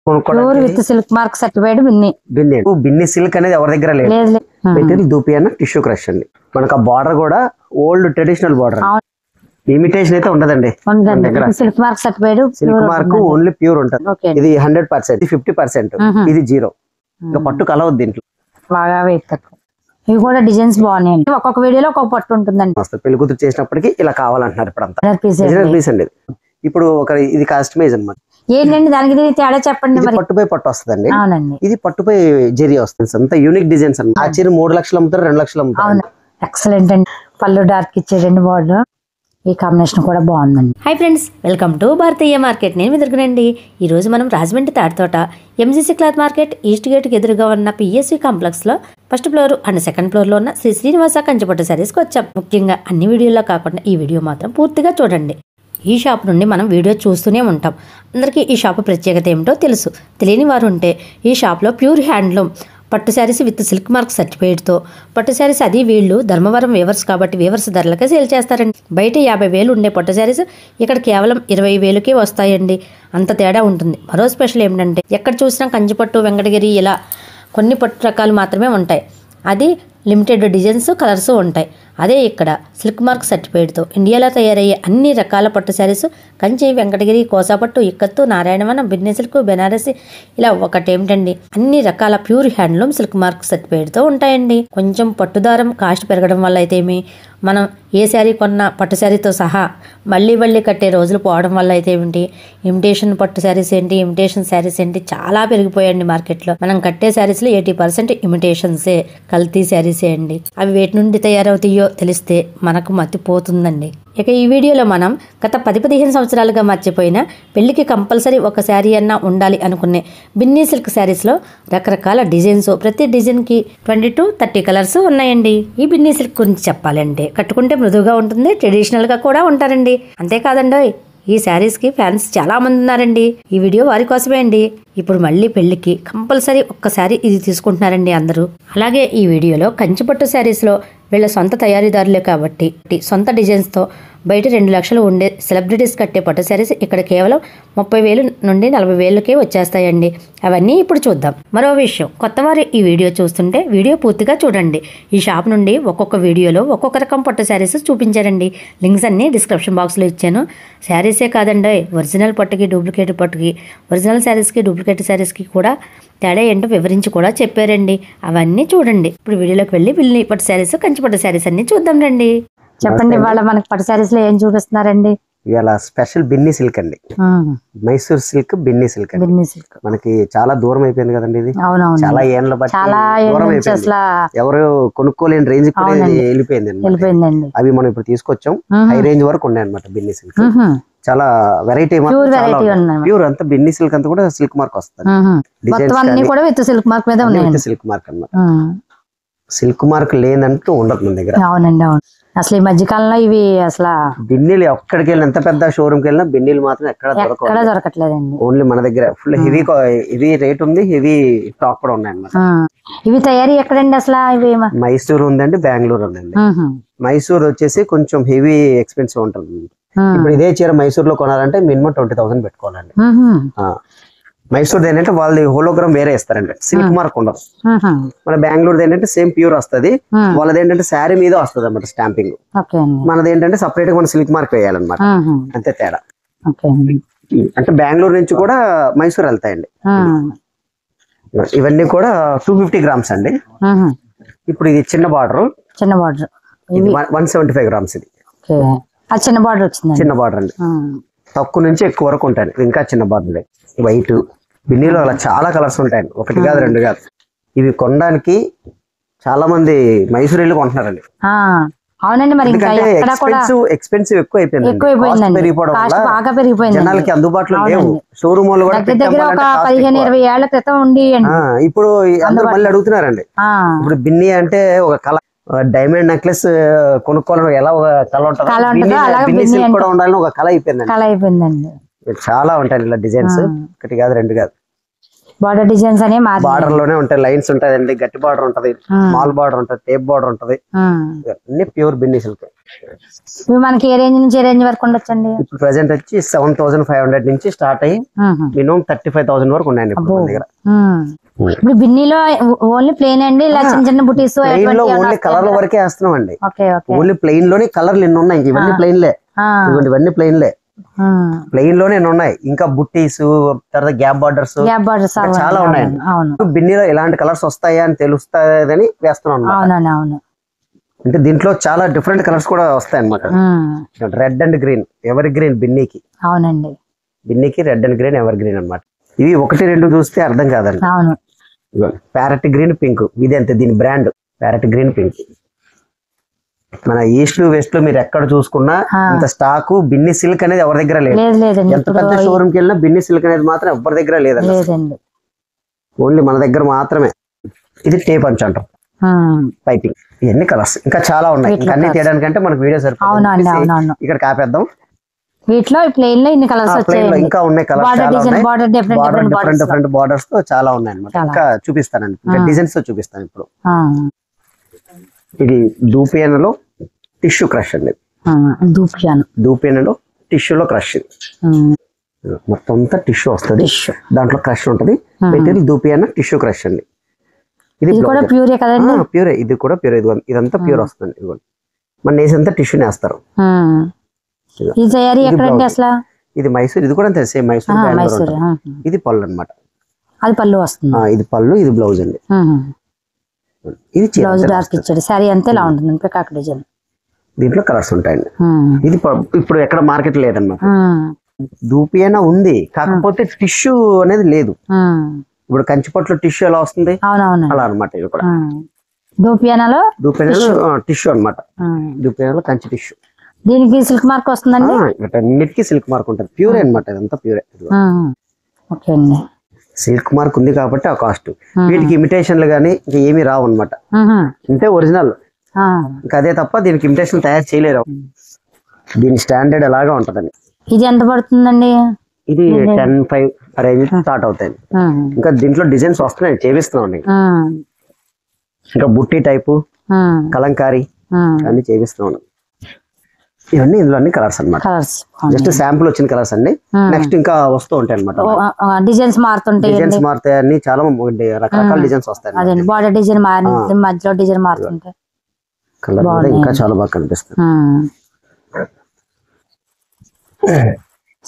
కొనుక్కోవడానికి with silk mark certified Binny Binny silk అనేది ఎవరి దగ్గర లేదు. మెటీరియల్ దూపియానా టిష్యూ క్రష్ అండి. మనకు ఆ బార్డర్ కూడా ఓల్డ్ ట్రెడిషనల్ బార్డర్, ఇమిటేషన్ అయితే ఉండదండి. Silk mark certified, silk mark only pure ఉంటుంది. ఇది 100%, 50%, ఇది 0. ఇంకా పట్టు కలవద్దు దీంట్లో. బాగా వెయిట్ తక్కువ. ఇవి కూడా డిజైన్స్ బాగున్నాయి. ఒక్కొక్క వీడియోలో ఒక్కొక్క పట్టు ఉంటుందండి. పెళ్లి కూతురు చేసినప్పటికీ ఇలా కావాలంటున్నారు ఇప్పుడు అంతా. పీస్ అండి. ఇప్పుడు ఒక ఇది కస్టమైజ్ అన్నమాట. ఏంటండి దానికి తేడా చెప్పండి. పట్టుపై పట్టు వస్తుందండి. అవునండి. ఇది పట్టుపై జెరీ వస్తుంది. అంత యూనిక్ డిజైన్స్ అన్నమాట. ఆ చీర 3 లక్షలు అమ్ముతారు, 2 లక్షలు అమ్ముతారు. ఎక్సలెంట్ అండి. పళ్ళు డార్క్ ఇచ్చేటండి బార్డర్. ఈ కాంబినేషన్ కూడా బాగుందండి. Hi friends, welcome to Bharatiya market. నేను ఎదురుగానండి. ఈ రోజు మనం Rajahmundry Tatithota MGC cloth market east gate కి ఎదురుగా ఉన్న పిఎస్వి కాంప్లెక్స్ లో first floor and second floor లో ఉన్న శ్రీ శ్రీనివాస కంచిపట్టు సారీస్ కి వచ్చాం. ముఖ్యంగా అన్ని వీడియోల్లో కాకుండా ఈ వీడియో మాత్రం పూర్తిగా చూడండి. ఈ షాప్ నుండి మనం వీడియో చూస్తూనే ఉంటాం. అందరికీ ఈ షాప్ ప్రత్యేకత ఏమిటో తెలుసు. తెలియని వారు ఉంటే ఈ షాప్లో ప్యూర్ హ్యాండ్లూమ్ పట్టు శారీస్ విత్ సిల్క్ మార్క్ సర్టిఫైడ్తో పట్టు శారీస్, అది వీళ్ళు ధర్మవరం వేవర్స్ కాబట్టి వేవర్స్ ధరలకే సేల్ చేస్తారండి. బయట 50,000 ఉండే పట్టు శారీస్ ఇక్కడ కేవలం 20,000కే వస్తాయండి. అంత తేడా ఉంటుంది. మరో స్పెషల్ ఏమిటంటే ఎక్కడ చూసినా కంచిపట్టు, వెంకటగిరి ఇలా కొన్ని పట్టు రకాలు మాత్రమే ఉంటాయి. అది లిమిటెడ్ డిజైన్స్, కలర్స్ ఉంటాయి. అదే ఇక్కడ సిల్క్ మార్క్ సర్టిఫైడ్తో ఇండియాలో తయారయ్యే అన్ని రకాల పట్టు శారీస్ కంచి, వెంకటగిరి, కోసాపట్టు, ఇక్కత్తు, నారాయణవనం, బిన్ని సిల్క్, బెనారసి ఇలా ఒకటేమిటండి అన్ని రకాల ప్యూర్ హ్యాండ్లూమ్ సిల్క్ మార్క్ సర్టిఫైడ్తో ఉంటాయండి. కొంచెం పట్టుదారం కాస్ట్ పెరగడం వల్ల అయితేమి, మనం ఏ శారీ కొన్నా పట్టు శారీతో సహా మళ్ళీ కట్టే రోజులు పోవడం వల్ల అయితే ఏమిటి, ఇమిటేషన్ పట్టు శారీస్ ఏంటి, ఇమిటేషన్ శారీస్ ఏంటి చాలా పెరిగిపోయాయండి మార్కెట్లో. మనం కట్టే శారీస్లో 80% ఇమిటేషన్సే, కల్తీ శారీసే అండి. అవి వేటి నుండి తయారవుతాయో తెలిస్తే మనకు మతిపోతుందండి. ఇక ఈ వీడియోలో మనం గత 10-15 సంవత్సరాలుగా మర్చిపోయిన పెళ్లికి కంపల్సరీ ఒక శారీ అన్నా ఉండాలి అనుకునే బిన్నీ సిల్క్ శారీస్లో రకరకాల డిజైన్స్, ప్రతి డిజైన్కి 20-30 కలర్స్ ఉన్నాయండి. ఈ బిన్నీ సిల్క్ గురించి చెప్పాలంటే కట్టుకుంటే మృదువుగా ఉంటుంది, ట్రెడిషనల్గా కూడా ఉంటారండి. అంతేకాదండి, ఈ శారీస్కి ఫ్యాన్స్ చాలా మంది ఉన్నారండి. ఈ వీడియో వారి కోసమే అండి. ఇప్పుడు మళ్ళీ పెళ్లికి కంపల్సరీ ఒక్కసారి ఇది తీసుకుంటున్నారండి అందరూ. అలాగే ఈ వీడియోలో కంచిపట్టు శారీస్లో వీళ్ళ సొంత తయారీదారులే కాబట్టి సొంత డిజైన్స్తో బయట 2 లక్షలు ఉండే సెలబ్రిటీస్ కట్టే పట్టు శారీస్ ఇక్కడ కేవలం 30,000 నుండి 40,000కే వచ్చేస్తాయండి. అవన్నీ ఇప్పుడు చూద్దాం. మరో విషయం, కొత్తవారు ఈ వీడియో చూస్తుంటే వీడియో పూర్తిగా చూడండి. ఈ షాప్ నుండి ఒక్కొక్క వీడియోలో ఒక్కొక్క రకం పట్టు శారీస్ చూపించారండి. లింక్స్ అన్ని డిస్క్రిప్షన్ బాక్స్లో ఇచ్చాను. శారీసే కాదండి, ఒరిజినల్ పట్టుకి, డూప్లికేట్ పట్టుకి, ఒరిజినల్ శారీస్కి, డూప్లికేట్ శారీస్కి కూడా తేడా ఏంటో వివరించి కూడా చెప్పారండి. అవన్నీ చూడండి. ఇప్పుడు వీడియోలోకి వెళ్ళి బిల్లి పట్టు శారీస్, కంచిపట్టు శారీస్ అన్ని చూద్దాం రండి. చెప్పండి, వాళ్ళ మనకి పట్టు శారీస్ లో ఏం చూపిస్తున్నారండి? ఇవాళ స్పెషల్ బిన్ని సిల్క్ అండి. Mysore silk, Binny silk. మనకి చాలా దూరం అయిపోయింది కదండి. ఇది చాలా ఏళ్ళ బట్టి దూరం అయిపోయింది. ఎవరు కొనుక్కోలేని రేంజ్ కూడా వెళ్ళిపోయింది. అవి మనం ఇప్పుడు తీసుకొచ్చాం. హై రేంజ్ వరకు ఉన్నాయి అనమాట బిన్ని సిల్క్. చాలా వెరైటీ, ప్యూర్ అంతా బిన్ని సిల్క్ అంతా కూడా సిల్క్ మార్క్ వస్తుంది. సిల్క్ మార్క్ మీద సిల్క్ మార్క్ అన్నమాట. సిల్క్ మార్క్ లేదంటూ ఉండదు మన దగ్గర. అవునండి, అవును. అసలు ఈ మధ్యకాలంలో ఇవి అసలు బిన్నీలు ఎక్కడికి వెళ్ళిన, ఎంత పెద్ద షోరూమ్ కి వెళ్ళినా బిన్నీలు మాత్రం ఎక్కడ దొరకట్లేదండి. ఓన్లీ మన దగ్గర ఫుల్ హెవీ రేట్ ఉంది, హెవీ స్టాక్ కూడా ఉన్నాయి అన్నమాట. ఇవి తయారీ ఎక్కడండి అసలు? ఇవి మైసూర్ ఉందండి, బెంగళూరు ఉందండి. మైసూర్ వచ్చేసి కొంచెం హెవీ ఎక్స్పెన్సివ్ ఉంటుంది. ఇప్పుడు ఇదే చీర మైసూర్ లో కొనాలంటే మినిమం 20,000 పెట్టుకోవాలండి. మైసూర్ ఏంటంటే వాళ్ళది హోలోగ్రామ్ వేరే ఇస్తారండి, సిల్క్ మార్క్ ఉండదు. మన బెంగళూరు ఏంటంటే సేమ్ ప్యూర్ వస్తుంది. వాళ్ళది ఏంటంటే శారీ మీద వస్తుంది అన్నమాట స్టాంపింగ్. మనది ఏంటంటే సపరేట్ గా మన సిల్క్ మార్క్ వేయాలన్నమాట. అంతే తేడా. అంటే బెంగళూరు నుంచి కూడా మైసూర్ వెళ్తాయండి. ఇవన్నీ కూడా 250 గ్రామ్స్ అండి. ఇప్పుడు ఇది చిన్న బార్డర్, 175 గ్రామ్స్. ఇది చిన్న బార్డర్ వచ్చింది. చిన్న బార్డర్ అండి. తక్కువ నుంచి ఎక్కువ వరకు ఉంటాయి. ఇంకా చిన్న బార్డర్. వైట్ బిన్నీలో అలా చాలా కలర్స్ ఉంటాయండి. 1 కాదు 2 కాదు. ఇవి కొనడానికి చాలా మంది మైసూర్ వెళ్ళి కొంటున్నారండి. అవునండి, మరి ఎక్స్పెన్సివ్ ఎక్కువ అయిపోయింది. జనాలకి అందుబాటులో లేవు. షోరూమ్ వాళ్ళు కూడా 15-20 ఏళ్ల క్రితం ఉండి ఇప్పుడు అందరూ మళ్ళీ అడుగుతున్నారండి. ఇప్పుడు బిన్నీ అంటే ఒక కళ. డైమండ్ నెక్లెస్ కొనుక్కోవాలని ఎలా ఒక కళ ఉంటుంది, బిన్నీ సిల్క్ కూడా ఉండాలని ఒక కళ అయిపోయిందండి. చాలా ఉంటాయి ఇలా డిజైన్స్. 1 కాదు 2 కాదు. బార్డర్ డిజైన్స్ అనే బార్డర్ లోనే ఉంటాయి, లైన్స్ ఉంటాయండి, గట్టి బార్డర్ ఉంటది, స్మాల్ బార్డర్ ఉంటది, టేప్ బార్డర్ ఉంటది, అన్ని ప్యూర్ బిన్ని సిల్క్. మనకి ఏ రేంజ్ నుంచి ఏ రేంజ్ వరకు ఉండొచ్చండి? ఇప్పుడు ప్రెసెంట్ వచ్చి 7,500 నుంచి స్టార్ట్ అయ్యి మినిమం 35,000 వరకు ఉన్నాయండి ఇప్పుడు మన దగ్గర. ఇప్పుడు బిన్నీలో ఓన్లీ ప్లెయిన్ అండి, ఇలా చిన్న చిన్న బుటీస్ ఓన్లీ కలర్ వరకే వేస్తున్నాం అండి. ఓన్లీ ప్లెయిన్ లోనే కలర్లు ఎన్ని ఉన్నాయి, ఇవన్నీ ప్లెయిన్ లే, ఇవన్నీ ప్లెయిన్ లే, ప్లెయిన్ లోనే ఉన్నాయి. ఇంకా బుట్టీస్, తర్వాత గ్యాప్ బార్డర్స్ చాలా ఉన్నాయండి. బిన్నీలో ఇలాంటి కలర్స్ వస్తాయా అని తెలుస్తాయని వేస్తున్నాం. అంటే దీంట్లో చాలా డిఫరెంట్ కలర్స్ కూడా వస్తాయి అన్నమాట. Red and green, ever green బిన్నీకి. అవునండి, బిన్నీకి red and green ever green అన్నమాట. ఇవి 1-2 చూస్తే అర్థం కాదండి. ప్యారెట్ గ్రీన్ పింక్, ఇది అంతే దీని బ్రాండ్, ప్యారెట్ గ్రీన్ పింక్. మన ఈస్ట్ వెస్ట్ లో మీరు ఎక్కడ చూసుకున్నా ఇంత స్టాక్ బిన్ని సిల్క్ అనేది ఎవరి దగ్గర లేదు. ఎంత పెద్ద షోరూమ్ కి వెళ్ళినా బిన్ని సిల్క్ అనేది మాత్రం ఎవరి దగ్గర లేదండి, ఓన్లీ మన దగ్గర మాత్రమే. ఇది టేప్ అంచు అంటాం, పైపింగ్. ఇవన్నీ కలర్స్ ఇంకా చాలా ఉన్నాయి, ఇంకా అన్ని తీయడానికంటే మనకు వీడియో సరిపోతుంది. ఇక్కడ కాపేద్దాం. వీటిలో ప్లెయిన్ లో ఇన్ని కలర్స్ వచ్చాయి, ఇంకా ఉన్నాయి కలర్స్, డిఫరెంట్ బార్డర్స్ తో చాలా ఉన్నాయి అన్నమాట. ఇంకా చూపిస్తానండి, ఇంకా డిజైన్స్ తో చూపిస్తాను ఇప్పుడు. ఇది దూపియానలో టిష్యూ క్రష్ అండి, దూపియానలో టిష్యూలో క్రష్. ఇది మొత్తం అంతా టిష్యూ వస్తుంది, దాంట్లో క్రష్ ఉంటది. మెటీరియల్ దూపియాన టిష్యూ క్రష్ అండి. ఇది ప్యూరే కదండి? ప్యూరే, ఇది కూడా ప్యూర్. ఇదంతా ప్యూర్ వస్తుంది. ఇదిగోండి మన నేసంతా టిష్యూని వేస్తారు. ఇది మైసూర్, ఇది కూడా సేమ్ మైసూర్. ఇది పళ్ళు అన్నమాట, అది పళ్ళు వస్తుంది. ఇది పళ్ళు, ఇది బ్లౌజ్ అండి. ఇది బ్లౌజ్ డార్క్ ఇచ్చాడు, సారీ అంతే ఇలా ఉంటుంది పికాక్ డిజైన్. దీంట్లో కలర్స్ ఉంటాయండి. ఇది ఇప్పుడు ఎక్కడ మార్కెట్ లేదన్నమాట. దూపియానా ఉంది, కాకపోతే టిష్యూ అనేది లేదు. ఇప్పుడు కంచిపట్లో టిష్యూ ఎలా వస్తుంది అలా అన్నమాట. ఇది కూడా దూపియానాలో టిష్యూ అన్నమాట. దూపియానాలో కంచి టిష్యూ. దీనికి సిల్క్ మార్క్ వస్తుందండి, అన్నిటికీ సిల్క్ మార్క్ ఉంటుంది. ప్యూరే అన్నమాట, ఇదంతా ప్యూరే. సిల్క్ మార్క్ ఉంది కాబట్టి ఆ కాస్ట్. వీటికి ఇమిటేషన్లు గానీ ఇంకా ఏమి రావు అన్నమాట, అంటే ఒరిజినల్. ఇంకా అదే తప్ప దీనికి ఇమిటేషన్ తయారు చేయలేరు. దీని స్టాండర్డ్ ఎలాగా ఉంటదండి. ఇది ఎంత పడుతుందండి? ఇది 10,500 రేంజ్ స్టార్ట్ అవుతాయి. ఇంకా దీంట్లో డిజైన్స్ వస్తున్నాయి, చేపిస్తున్నాం. ఇంకా బుట్టి టైపు, కలంకారీ అన్ని చేపిస్తున్నాం. ఇవన్నీ ఇందులో అన్ని కలర్స్ అన్నమాట. జస్ట్ శాంపుల్ వచ్చిన కలర్స్ అండి. నెక్స్ట్ ఇంకా వస్తూ ఉంటాయి అన్నమాట, డిజైన్స్ మారుతుంటాయి. డిజైన్స్ మారుతాయి, అన్ని చాలా రకరకాల డిజైన్స్ వస్తాయి. బార్డర్ డిజైన్ మధ్యలో డిజైన్ మారుతుంటాయి. కలర్ ఇంకా చాలా బాగా కనిపిస్తుంది.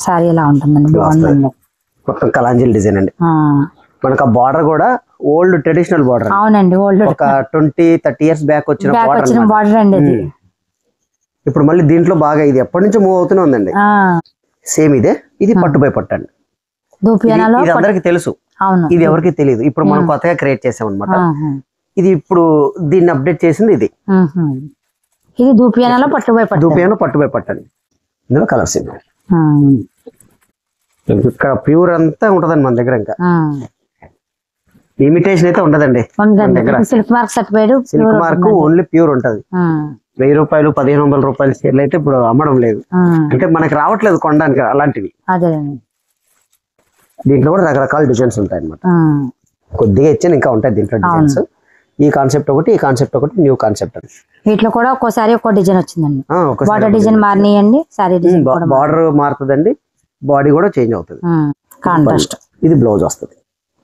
సారీ ఎలా ఉంటుందండి? బాగుందండి, మొత్తం కలాంజల్ డిజైన్ అండి. మనకు ఆ బార్డర్ కూడా ఓల్డ్ ట్రెడిషనల్ బార్డర్. అవునండి, ఓల్డ్ ఒక 20-30 ఇయర్స్ బ్యాక్ వచ్చిన బార్డర్ అండి. ఇప్పుడు మళ్ళీ దీంట్లో బాగా ఇది ఎప్పటి నుంచో మూవ్ అవుతూనే ఉందండి. సేమ్ ఇదే, ఇది పట్టు బై పట్టు అండి. ఇది అందరికి తెలుసు, ఇది ఎవరికి తెలియదు. ఇప్పుడు మనం కొత్తగా క్రియేట్ చేసాం అనమాట. ఇది ఇప్పుడు దీన్ని అప్డేట్ చేసింది ఇది. ఇది దూపియానాలో పట్టు బై పట్టు, దూపియానాలో పట్టు బై పట్టు అండి. ఇందులో కలర్స్ ఇక్కడ ప్యూర్ అంతా ఉంటదండి మన దగ్గర. ఇంకా ఇమిటేషన్ అయితే ఉండదండి మన దగ్గర. Silk mark certified, silk mark only pure ఉంటది. 1000 రూపాయలు 1500 రూపాయలు చీరలు అయితే ఇప్పుడు అమ్మడం లేదు, అంటే మనకి రావట్లేదు కొనడానికి అలాంటివి. దీంట్లో కూడా రకరకాల డిజైన్స్ ఉంటాయి అన్నమాట. కొద్దిగా ఇచ్చాను, ఇంకా ఉంటాయి దీంట్లో డిజైన్స్. ఈ కాన్సెప్ట్ ఒకటి, ఈ కాన్సెప్ట్ ఒకటి, న్యూ కాన్సెప్ట్ అండి. వీటిలో కూడా ఒక్కోసారి ఒక్కో డిజైన్ వచ్చిందండి. బార్డర్ డిజైన్ మారినాయండి, సారీ డిజైన్ బార్డర్ మారుతుందండి, బాడీ కూడా చేంజ్ అవుతుంది. కాంట్రాస్ట్. ఇది బ్లౌజ్ వస్తుంది,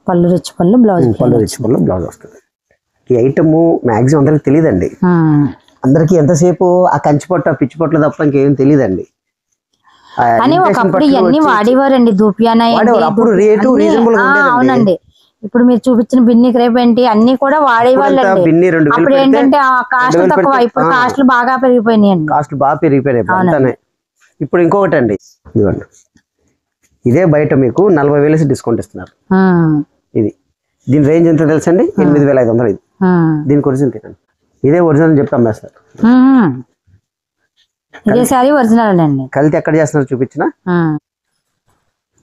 పళ్ళు రిచ్ పళ్ళు, బ్లౌజ్ బ్లౌజ్ వస్తుంది. ఈ ఐటమ్ మాక్సిమం అందరికి తెలియదండి. అందరికి ఎంతసేపు ఆ కంచిపట్టు, పిచ్చి పట్లు తప్ప ఇంకేం తెలియదండి. కానీ ఒకప్పుడు ఇవన్నీ వాడేవారండి. దూపియానా అప్పుడు రేటు రీజనబుల్ గా ఉండేది. అవునండి, ఇప్పుడు మీరు చూపించిన బిన్ని క్రేప్ ఏంటి అన్ని కూడా వాడేవాళ్ళండి. అప్పుడు ఏంటంటే కాస్ట్ తక్కువ, ఇప్పుడు కాస్ట్లు బాగా పెరిగిపోయినాయండి. కాస్ట్లు బాగా పెరిగిపోయినాయి. ఇప్పుడు ఇంకొకటి అండి, ఇదిగోండి, ఇదే బయట మీకు 40,000 డిస్కౌంట్ ఇస్తున్నారు. ఇది దీని రేంజ్ ఎంత తెలుసండి? 8,500. ఇది దీనికి ఒరిజినల్ తినండి. ఇదే ఒరిజినల్ చెప్పి అమ్మేస్తారు. ఇదే సారీ ఒరిజినల్ అండి. కల్తీ ఎక్కడ చేస్తున్నారు చూపించిన.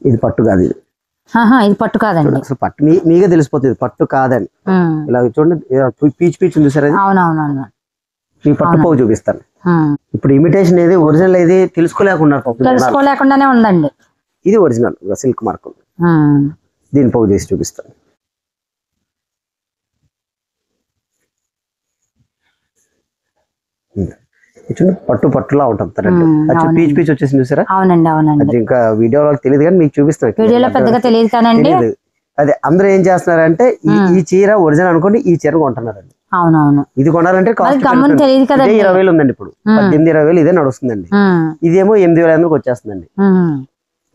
ఇది పట్టు కాదు, ఇది పట్టు కాదండి. అసలు పట్టు మీకే తెలిసిపోతుంది పట్టు కాదని. ఇలా చూడండి, పీచ్ పీచ్ ఉంది సార్. అవునవునవును, మీ పట్టు పోగు చూపిస్తాను. ఇప్పుడు ఇమిటేషన్ ఏది ఒరిజినల్ ఏది తెలుసుకోలేకుండానే ఉందండి. ఇది ఒరిజినల్ సిల్క్ మార్క్. దీని పోగు చేసి చూపిస్తాను. పట్టు పట్టులా ఉంటుంది పీచ్ పీచ్ వచ్చేసి చూసారా. అవునండి అవునండి. అది ఇంకా వీడియోలో తెలియదు కానీ మీకు చూపిస్తాను. వీడియోలో పెద్దగా తెలియదు కానండి. అదే అందరూ ఏం చేస్తున్నారంటే ఈ చీర ఒరిజినల్ అనుకోండి ఈ చీర కొంటున్నారండి. అవునవును. ఇది కొనాలంటే తెలియదు కదా. 20,000 ఉందండి ఇప్పుడు. 18,000-20,000 ఇదే నడుస్తుందండి. ఇదేమో 8,500 వచ్చేస్తుందండి.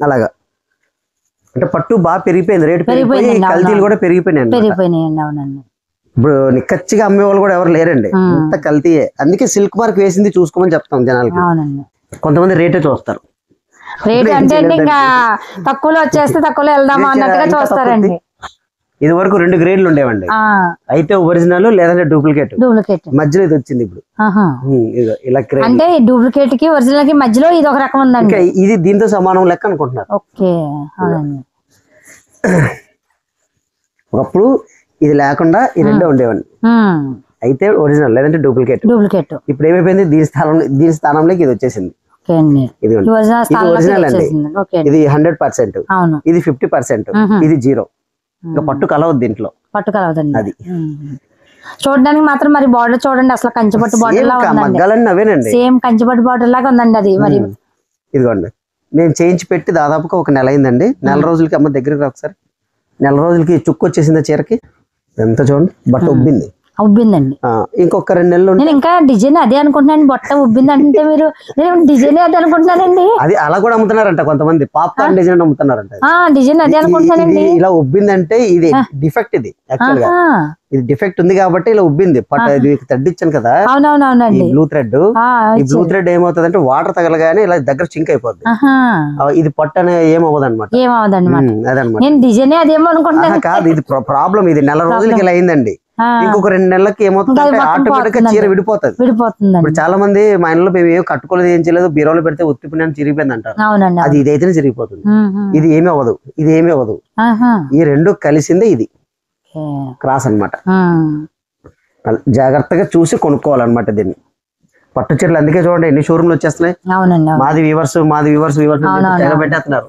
అలాగా అంటే పట్టు బాగా పెరిగిపోయింది, రేటు పెరిగిపోయి కల్తీలు కూడా పెరిగిపోయినాయి. ఇప్పుడు నిక్కచ్చిగా అమ్మే వాళ్ళు కూడా ఎవరు లేరండి, అంత కల్తీయే. అందుకే సిల్క్ మార్క్ వేసింది చూసుకోమని చెప్తాం జనాలకి. కొంతమంది రేటే చూస్తారు. రేట్ అంటే ఇంకా తక్కువలో వచ్చేస్తే తక్కువలో వెళ్దామా అన్నట్టుగా చూస్తారండి. ఇది వరకు 2 గ్రేడ్లు ఉండేవండి. అయితే ఒరిజినల్ లేదంటే డూప్లికేట్. మధ్యలో ఇది వచ్చింది ఇప్పుడు. ఇలా అంటే డూప్లికేట్ కి ఒరిజినల్ కి మధ్యలో ఇది ఒక రకం ఉందండి. ఇది దీంతో సమానం లెక్క అనుకుంటున్నారు. ఓకే. ఒకప్పుడు ఇది లేకుండా ఈ రెండే ఉండేవండి. అయితే ఒరిజినల్ లేదంటే డూప్లికేట్. ఇప్పుడు ఏమైపోయింది, దీని స్థానంలోకి ఇది వచ్చేసింది. ఇది ఒరిజినల్ అండి. ఇది 100%, ఇది 50%, ఇది 0. ఇంకా పట్టు కలవద్దు దీంట్లో. అది చూడడానికి మాత్రం మరి బార్డర్ చూడండి, అసలు కంచిపట్టు బార్డర్ మగ్గాలన్నీ అవేనండి. సేమ్ కంచిపట్టు బార్డర్ లాగా ఉందండి అది. మరి ఇదిగోండి నేను చేయించి పెట్టి దాదాపుగా 1 నెల అయిందండి. 4 రోజులకి అమ్మ దగ్గరికి ఒకసారి 4 రోజులకి చుక్కు వచ్చేసింది చీరకి. ఎంత చూడండి బట్ట ఉబ్బిందండి. ఇంకొక 2 నెలలు నేను ఇంకా డిజైన్ అదే అనుకుంటున్నాను. బొట్ట ఉబ్బింది అంటే మీరు డిజైన్ అదే అనుకుంటున్నానండి. అది అలా కూడా అమ్ముతున్నారంట కొంతమంది, పాప్కార్న్ డిజైన్ అమ్ముతున్నారంట. డిజైన్ అదే అనుకుంటున్నానండి. ఇలా ఉబ్బిందంటే ఇది డిఫెక్ట్. ఇది యాక్చువల్ గా ఇది డిఫెక్ట్ ఉంది కాబట్టి ఇలా ఉబ్బింది. థ్రెడ్ ఇచ్చాను కదా, బ్లూ థ్రెడ్. ఈ బ్లూ థ్రెడ్ ఏమవుతుంది అంటే వాటర్ తగలగానే ఇలా దగ్గర చింక్ అయిపోద్ది. ఇది పట్టు అనే ఏమవ్వదు అనమాట. అదనమాట. డిజైన్ అదేమో అనుకుంటున్నాను. కాదు, ఇది ప్రాబ్లం. ఇది 4 రోజులకి ఇలా అయిందండి. ఇంకొక 2 నెలలకి ఏమవుతుంది ఆటోమేటిక్ గా చీర విడిపోతుంది. ఇప్పుడు చాలా మంది మా ఇంట్లో మేము ఏం కట్టుకోలేదు, ఏం చేయలేదు, బీరోలో పెడితే ఒత్తిపోయిన చిరిగిపోయింది అంటారు. అది ఇదైతేనే చిరిగిపోతుంది. ఇది ఏమీ అవ్వదు, ఇది ఏమీ అవ్వదు. ఈ 2 కలిసిందే ఇది క్రాస్ అన్నమాట. జాగ్రత్తగా చూసి కొనుక్కోవాలన్నమాట దీన్ని. పట్టు చీరలు అందుకే చూడండి ఎన్ని షోరూమ్లు వచ్చేస్తున్నాయి. మాది వ్యూవర్స్ పెట్టేస్తున్నారు.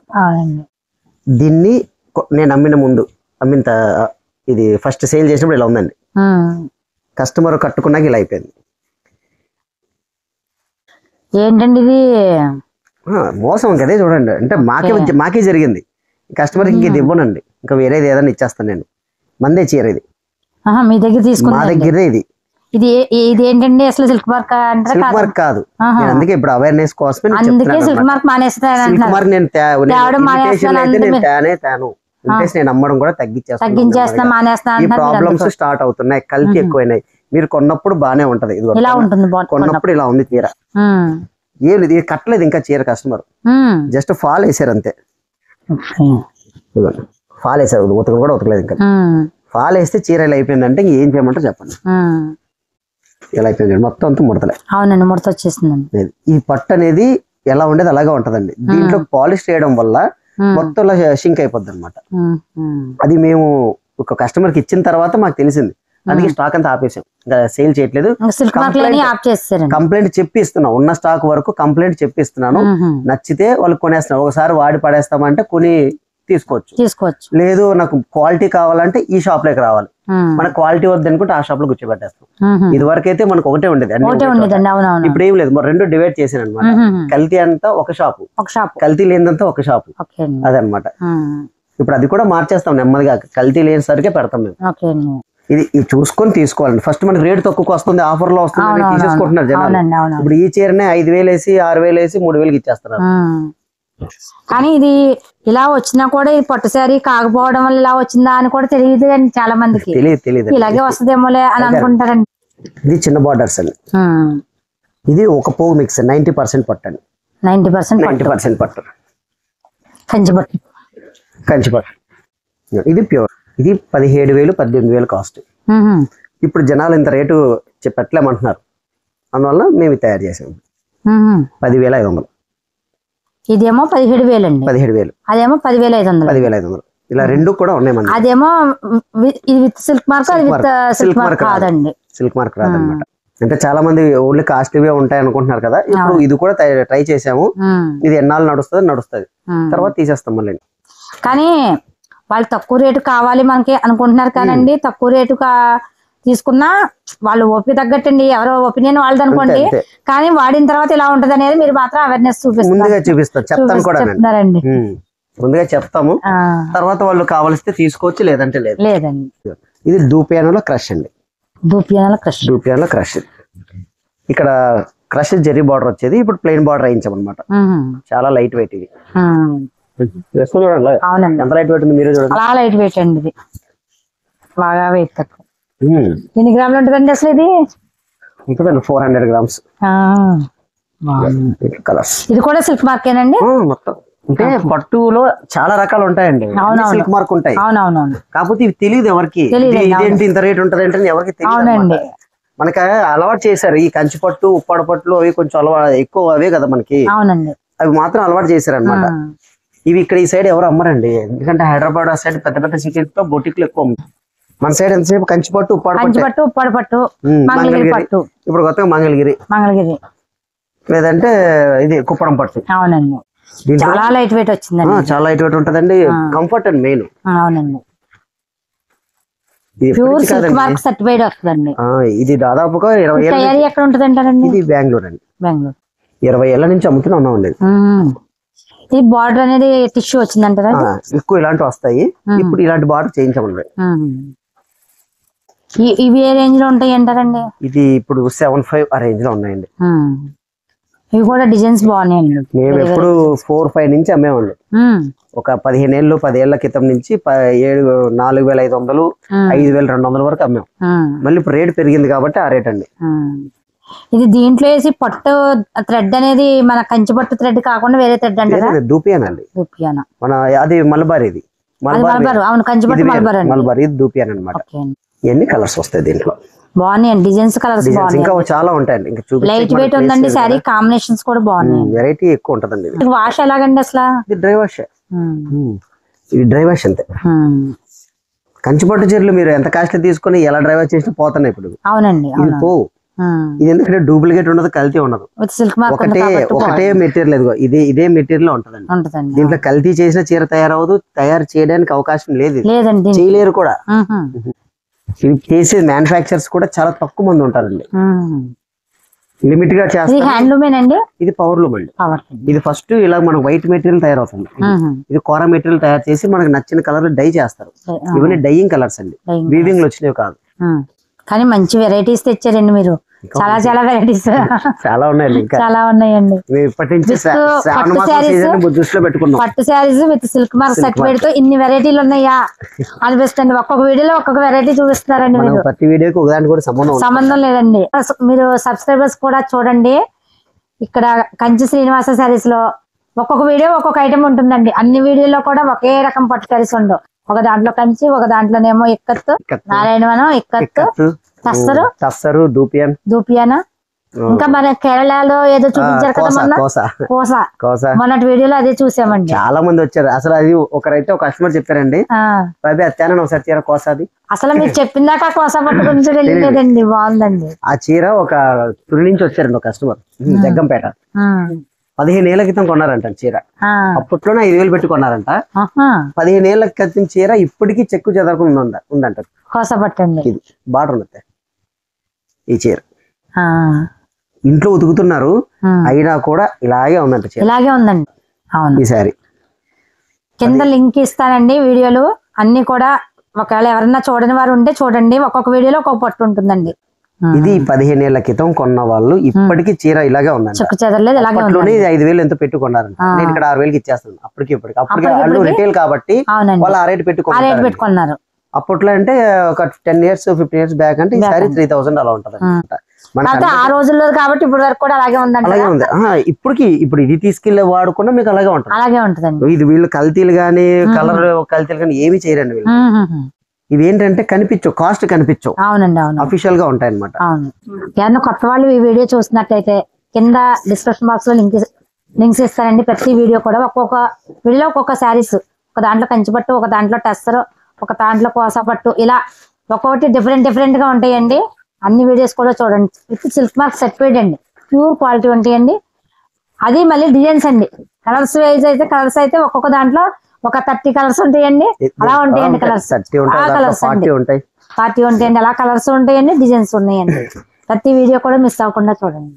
దీన్ని నేను అమ్మిన ఇది ఫస్ట్ సేల్ చేసినప్పుడు ఇలా ఉందండి. కస్టమర్ కట్టుకున్నాక ఇలా అయిపోయింది. ఏంటండి ఇది మోసం కదే చూడండి. అంటే మాకే జరిగింది. కస్టమర్కి ఇంక ఇది ఇవ్వనండి, ఇంకా వేరేది ఏదైనా ఇచ్చేస్తాను నేను. మందే చీర ఇది మీ దగ్గర తీసుకున్నా. మా దగ్గరే ఇది. ఇది ఏంటండి అసలు సిల్క్ మార్క్ అంటే? సిల్క్ మార్క్ కాదు. నేను అందుకే ఇప్పుడు అవేర్నెస్ కోసమే సిల్క్ మార్క్ మానేస్తాను. సిల్క్ మార్క్ నేను నేను అమ్మడం కూడా తగ్గించేస్తాను. ఈ ప్రాబ్లమ్స్ స్టార్ట్ అవుతున్నాయి, కల్తీ ఎక్కువైనాయి. మీరు కొన్నప్పుడు బానే ఉంటది, కొన్నప్పుడు ఇలా ఉంది చీర. ఏం ఇది కట్టలేదు ఇంకా చీర, కస్టమర్ జస్ట్ ఫాల్ వేసారు అంతే. ఫాల్ వేసారు, ఉతకలు కూడా ఉతకలేదు ఇంకా. ఫాల్ వేస్తే చీర ఇలా అయిపోయిందంటే ఏం చేయమంటారు చెప్పండి. ఇలా అయిపోయింది మొత్తం అంతా ముడతలే. అవునండి, ముడత వచ్చేసిందండి. ఈ పట్టు అనేది ఎలా ఉండేది అలాగే ఉంటదండి. దీంట్లో పాలిష్ చేయడం వల్ల మొత్తం షింక్ అయిపోద్ది అనమాట. అది మేము ఒక కస్టమర్ కి ఇచ్చిన తర్వాత మాకు తెలిసింది. అందుకే స్టాక్ అంతా ఆపేసాం, సేల్ చేయట్లేదు. కంప్లైంట్ చెప్పి ఇస్తున్నాం, ఉన్న స్టాక్ వరకు కంప్లైంట్ చెప్పి ఇస్తున్నాను. నచ్చితే వాళ్ళు కొనేస్తున్నారు. ఒకసారి వాడి పడేస్తామంటే కొని తీసుకోవచ్చు. లేదు నాకు క్వాలిటీ కావాలంటే ఈ షాప్ లోకి రావాలి. మనకు క్వాలిటీ వద్దు అనుకుంటే ఆ షాప్ లో కూర్చోబెట్టేస్తాం. ఇది వరకు అయితే మనకు ఒకటే ఉండేది. ఇప్పుడు ఏం లేదు, 2 డివైడ్ చేసాను అనమాట. కల్తీ అంతా ఒక షాపు, కల్తీ లేదంతా ఒక షాపు. అదనమాట. ఇప్పుడు అది కూడా మార్చేస్తాం నెమ్మదిగా. కల్తీ లేని సరికే పెడతాం మేము. ఇది చూసుకొని తీసుకోవాలండి. ఫస్ట్ మనకి రేటు తక్కువ వస్తుంది, ఆఫర్ లో వస్తుంది, తీసేసుకుంటున్నారు జనాలు. ఇప్పుడు ఈ చీరనే 5,000 వేసి 6,000 వేసి 3,000 ఇచ్చేస్తున్నారు. కానీ ఇది ఇలా వచ్చినా కూడా ఇది పట్టు శారీ కాకపోవడం వల్ల ఇలా వచ్చిందా అని కూడా తెలియదు అండి చాలా మందికి. తెలియదు ఇలాగే వస్తుందేమోలే అని అనుకుంటారండి. ఇది చిన్న బార్డర్స్ అండి. ఇది ఒక పోగు మిక్స్ 90% పట్టు అండి. 90% పట్టు, కంచిపట్టు. ఇది ప్యూర్. ఇది 17,000 18,000 కాస్ట్. ఇప్పుడు జనాలు ఇంత రేటు పెట్టలేమంటున్నారు, అందువల్ల మేము తయారు చేసాము. 10,500. ఇదేమో 17,000 అండి. 17,000. అదేమో 10,500. ఇలా 2 కూడా ఉన్నాయి మన. అదేమో ఇది విత్ సిల్క్ మార్క్, అది విత్ సిల్క్ మార్క్ కాదండి. సిల్క్ మార్క్ రాదన్నమాట. అంటే చాలా మంది ఓన్లీ కాస్ట్లీవే ఉంటాయి అనుకుంటున్నారు కదా. ఇప్పుడు ఇది కూడా ట్రై చేసాము. ఇది ఎన్నాళ్ళు నడుస్తుంది తర్వాత తీసేస్తాం మళ్ళీ. కానీ వాళ్ళు తక్కువ రేటు కావాలి మనకి అనుకుంటున్నారు కానండి, తక్కువ రేటు తీసుకున్నా వాళ్ళు ఓపిక తగ్గట్టండి, ఎవరో ఒపీనియన్ వాళ్ళది అనుకోండి, కానీ వాడిన తర్వాత ఇలా ఉంటది అనేది మీరు మాత్రం అవేర్నెస్ చెప్తున్నారండి. ముందుగా చెప్తాము, తర్వాత వాళ్ళు కావాల్సితే తీసుకోవచ్చు, లేదంటే లేదండి. ఇది దూపియానోలో క్రష్ అండి. దూపియానోలో క్రష్. ఇక్కడ క్రష్ జెరీ బార్డర్ వచ్చేది, ఇప్పుడు ప్లెయిన్ బార్డర్ వేయించామన్నమాట. చాలా లైట్ వెయిట్ ఇది. చూడండి ఎంత లైట్ వెయిట్ ఉంది, మీరు చూడండి. చాలా లైట్ వెయిట్ అండి, ఇది బాగా వెయిట్ తక్కువ. ఎన్ని గ్రాములు ఉంటుందండి అసలు ఇది? ఉంటుందండి 400 grams. కలర్స్. ఇది కూడా సిల్క్ మార్కేనండి మొత్తం. అంటే పట్టులో చాలా రకాలు ఉంటాయండి, సిల్క్ మార్క్ ఉంటాయి. అవునవునవును. కాకపోతే ఇవి తెలియదు ఎవరికి, ఇదేంటి ఇంత రేట్ ఉంటది అంటే ఎవరికి తెలియదు. మనకి అలవాటు చేశారు ఈ కంచి పట్టు, ఉప్పాడ పట్టులు, అవి కొంచెం ఎక్కువ అవే కదా మనకి. అవునండి. అవి మాత్రం అలవాటు చేశారు అనమాట. ఇవి ఇక్కడ ఈ సైడ్ ఎవరు అమ్మరండి, ఎందుకంటే హైదరాబాద్ ఆ సైడ్ పెద్ద పెద్ద సిటీస్ లో బొటిక్లు ఎక్కువ. మన సైడ్ ఎంతసేపు కంచి పట్టు, ఉప్పాడ పట్టు, ఇప్పుడు కొత్తగా మంగళగిరి లేదంటే ఇది కుప్పడం పట్టు. అవునండి. చాలా లైట్ వెయిట్ వచ్చిందండి. చాలా లైట్ వెయిట్ ఉంటదండి, కంఫర్ట్ అండి మెయిన్. అవునండి. సర్టిఫైడ్ వస్తుందండి. ఇది దాదాపుగా 20 ఏళ్ళు. ఎక్కడ ఉంటది అంటారండి? ఇది బెంగళూరు అండి. 20 ఏళ్ల నుంచి అమ్ముతూనే ఉన్నామండి. ఈ బార్డర్ అనేది టిష్యూ వచ్చిందంటారా? ఎక్కువ ఇలాంటివి వస్తాయి, ఇప్పుడు ఇలాంటి బార్డర్ చేయించామండి. ఇవి ఏ రేంజ్ లో ఉంటాయి అంటారండి? ఇది ఇప్పుడు 75 ఆ రేంజ్ లో ఉన్నాయండి. ఇవి కూడా డిజైన్స్ బాగున్నాయండి. మేము ఎప్పుడు 4-5 నుంచి అమ్మేవాళ్ళు. ఒక 15 ఏళ్ళు 10 ఏళ్ల క్రితం నుంచి 4,500 5,200 వరకు అమ్మాం. మళ్ళీ ఇప్పుడు రేట్ పెరిగింది కాబట్టి ఆ రేట్ అండి. ఇది దీంట్లో వేసి పట్టు థ్రెడ్ అనేది మన కంచి పట్టు థ్రెడ్ కాకుండా వేరే థ్రెడ్ అంటారా? దూపియానండి. మన అది మల్బార్. ఇది మల్బార్. అవును, కంచి పట్టు మల్బార్. ఇది దూపియాన్ అనమాట. ఎన్ని కలర్స్ వస్తాయి దీంట్లో? బాగున్నాయండి డిజైన్స్, కలర్స్ బాగున్నాయి. ఇంకా చాలా ఉంటాయండి. ఇంకా లైట్ వెయిట్ ఉందండి సారీ, కాంబినేషన్స్ కూడా బాగున్నాయి. వెరైటీ ఎక్కువ ఉంటదండి. వాష్ ఎలాగండి అసలు? ఇది డ్రై వాష్. ఇది డ్రై వాష్ అంతే. కంచిపట్టు చీరలు మీరు ఎంత కాస్ట్ తీసుకుని ఎలా డ్రై వాష్ చేసినా పోతున్నాయి ఇప్పుడు. అవునండి. ఇది పోవు. ఇది ఎందుకంటే డూప్లికేట్ ఉండదు, కల్తీ ఉండదు. ఒకటే మెటీరియల్. ఇదే మెటీరియల్ ఉంటదండి. దీంట్లో కల్తీ చేసిన చీర తయారవదు, తయారు చేయడానికి అవకాశం లేదు, చేయలేరు కూడా. ఇవి చేసే మ్యానుఫ్యాక్చర్స్ కూడా చాలా తక్కువ మంది ఉంటారండి, లిమిట్ గా చేస్తారు. ఇది పవర్ లూమ్ అండి. ఇది ఫస్ట్ ఇలా మనకు వైట్ మెటీరియల్ తయారవుతుంది. ఇది కోర మెటీరియల్ తయారు చేసి మనకు నచ్చిన కలర్ డై చేస్తారు. ఇవన్నీ డైయింగ్ కలర్స్ అండి, వీవింగ్ లో వచ్చినవి కాదు. కానీ మంచి వెరైటీస్ తెచ్చారండి మీరు. చాలా చాలా వెరైటీస్ చాలా ఉన్నాయండి. చాలా ఉన్నాయండి. పట్టు saris with silk mark certified తో ఇన్ని వెరైటీలు ఉన్నాయా అనిపిస్తుంది. ఒక్కొక్క వీడియోలో ఒక్కొక్క వెరైటీ చూపిస్తున్నారండి మీరు. ప్రతి వీడియోకి ఒకదానికి కూడా సంబంధం లేదండి. మీరు సబ్స్క్రైబర్స్ కూడా చూడండి, ఇక్కడ కంచి శ్రీనివాస శారీస్ లో ఒక్కొక్క వీడియో ఒక్కొక్క ఐటమ్ ఉంటుందండి. అన్ని వీడియోలో కూడా ఒకే రకం పట్టు శారీస్ ఉండవు. ఒక దాంట్లో కంచి, ఒక దాంట్లోనేమో ఇక్కత్తు, నారాయణవనం, ఇక్కత్తు, టస్సరు, దూపియానా, ఇంకా మన కేరళలో ఏదో చూపించారు కదా మొన్న, కోస. మొన్నటి వీడియోలో అదే చూసామండి. చాలా మంది వచ్చారు. అసలు అది ఒకరైతే ఒక కస్టమర్ చెప్పారండి, బాబీ అత్యానని ఒకసారి చీర కోసాది. అసలు మీరు చెప్పిందాక కోస పట్టు గురించి తెలియలేదండి. బాగుందండి ఆ చీర. ఒక తుని నుంచి వచ్చారండి ఒక కస్టమర్, జగ్గంపేట. 15 ఏళ్ల క్రితం కొన్నారంట చీర. అప్పట్లోనే 5,000 పెట్టి కొన్నారంట. 15 ఏళ్ల క్రితం చీర ఇప్పటికీ చెక్కు చెదరకుండా ఉందంట. కోస పట్టండి. ఇది బార్డర్ ఉంది ఈ చీర. ఇంట్లో ఉతుకుతున్నారు అయినా కూడా ఇలాగే ఉందంట చీర. ఇలాగే ఉందండి. అవును. ఈ సారీ కింద లింక్ ఇస్తానండి. వీడియోలు అన్ని కూడా ఒకవేళ ఎవరన్నా చూడని వారు ఉంటే చూడండి. ఒక్కొక్క వీడియోలో ఒక్కొక్క పట్టు ఉంటుందండి. ఇది 15 ఏళ్ల క్రితం కొన్న వాళ్ళు ఇప్పటికీ చీర ఇలాగే ఉందండి. చెక్కు చెదరలేదు. ఇలాగే 5,000 ఎంతో పెట్టుకున్నారంట. నేను ఇక్కడ 6,000కి ఇచ్చేస్తాను. అప్పటికి వాళ్ళు రిటైల్ కాబట్టి వాళ్ళు ఆ రేట్ పెట్టుకున్నారు. అప్పట్లో అంటే ఒక 10 years 15 years బ్యాక్ అంటే ఈ సారీ 3,000 అలా ఉంటది. ఆ రోజుల్లో కాబట్టి ఇప్పుడు వరకు కూడా అలాగే ఉందండి. అలాగే ఉంది. ఇప్పుడు ఇది తీసుకెళ్లే వాడుకున్నా మీకు అలాగే ఉంటుంది. అలాగే ఉంటదండి. ఇది వీళ్ళు కల్తీలు గానీ కలర్ కల్తీలు గానీ ఏమి చేయరండి వీళ్ళు. ఇవి ఏంటంటే కనిపించవు, కాస్ట్ కనిపించవు. అవునండి. అవును, అఫీషియల్ గా ఉంటాయి అనమాట. అవును. ఎవరైనా కొత్త వాళ్ళు ఈ వీడియో చూసినట్టయితే కింద డిస్క్రిప్షన్ బాక్స్ లో లింక్స్ ఇస్తారండి. ప్రతి వీడియో కూడా ఒక్కొక్క వీడియోలో ఒక్కొక్క శారీస్, ఒక దాంట్లో కంచిపట్టు, ఒక దాంట్లో టస్సర్, ఒక దాంట్లో కోసా పట్టు, ఇలా ఒక్కొక్కటి డిఫరెంట్ గా ఉంటాయండి. అన్ని వీడియోస్ కూడా చూడండి. విత్ సిల్క్ మార్క్ సర్టిఫైడ్ అండి, ప్యూర్ క్వాలిటీ ఉంటాయండి. అది మళ్ళీ డిజైన్స్ అండి. కలర్స్ వైజ్ అయితే ఒక్కొక్క దాంట్లో ఒక 30 కలర్స్ ఉంటాయండి, అలా ఉంటాయండి కలర్స్. 30 ఉంటాయి, 40 ఉంటాయి, 40 ఉంటాయండి, అలా కలర్స్ ఉంటాయండి, డిజైన్స్ ఉన్నాయండి. ప్రతి వీడియో కూడా మిస్ అవ్వకుండా చూడండి.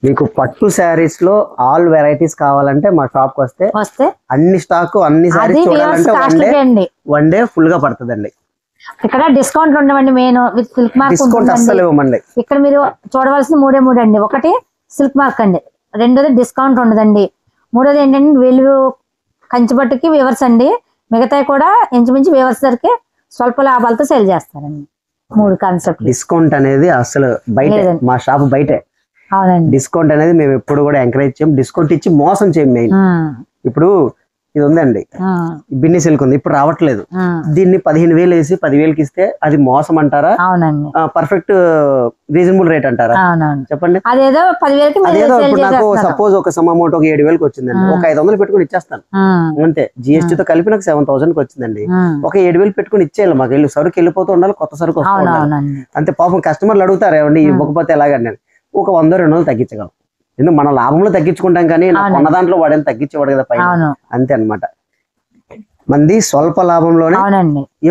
మీకు పట్టు శారీస్ లో ఆల్ వెరైటీస్ కావాలంటే మా షాప్ కి వస్తే అన్ని స్టాక్ అన్ని శారీస్ చూడాలంటే వన్ డే ఫుల్ గా పడుతుందండి. ఇక్కడ డిస్కౌంట్ ఉండవండి, మెయిన్ విత్ సిల్క్ మార్క్ ఉంటుంది. ఇక్కడ మీరు చూడవలసిన మూడే అండి. ఒకటి సిల్క్ మార్క్ అండి, రెండోది డిస్కౌంట్ ఉండదండి, మూడోది ఏంటంటే వీళ్ళు కంచిపట్టుకి వ్యూవర్స్ అండి, మిగతాయి కూడా ఇంచుమించు వ్యూవర్స్ ధరకి స్వల్ప లాభాలతో సేల్ చేస్తారండి. 3 కాన్సెప్ట్. డిస్కౌంట్ అనేది అసలు బయట, మా షాప్ బయటే. అవునండి. డిస్కౌంట్ అనేది మేము ఎప్పుడు కూడా ఎంకరేజ్ చేయం, డిస్కౌంట్ ఇచ్చి మోసం చేయం. మెయిన్ ఇప్పుడు ఇది ఉందండి, బిన్ని సిల్క్ ఉంది, ఇప్పుడు రావట్లేదు. దీన్ని 15,000 వేసి 10,000కి ఇస్తే అది మోసం అంటారా? అవునండి. పర్ఫెక్ట్ రీజనబుల్ రేట్ అంటారా? చెప్పండి. అదేదో 10,000కి ఇప్పుడు నాకు సపోజ్ ఒక సమ్ అమౌంట్ ఒక 7,000కి వచ్చిందండి, ఒక 500 పెట్టుకుని ఇచ్చేస్తాను అంతే. GST తో కలిపి నాకు 7,000కి వచ్చిందండి, ఒక 7,000 పెట్టుకుని ఇచ్చేయాలి. మాకు వెళ్ళి సరుకు వెళ్ళిపోతూ ఉండాలి, కొత్త సరుకు వస్తూ ఉండాలి అంతే. పాపం కస్టమర్లు అడుగుతారు ఏమండి ఇవ్వకపోతే ఎలాగండి, ఒక 100-200 తగ్గించగలం. ఎందుకు మన లాభంలో తగ్గించుకుంటాం కానీ కొన్న దాంట్లో వాడని తగ్గించేవాడు కదా పైన, అంతే అనమాట. మంది స్వల్ప లాభంలోనే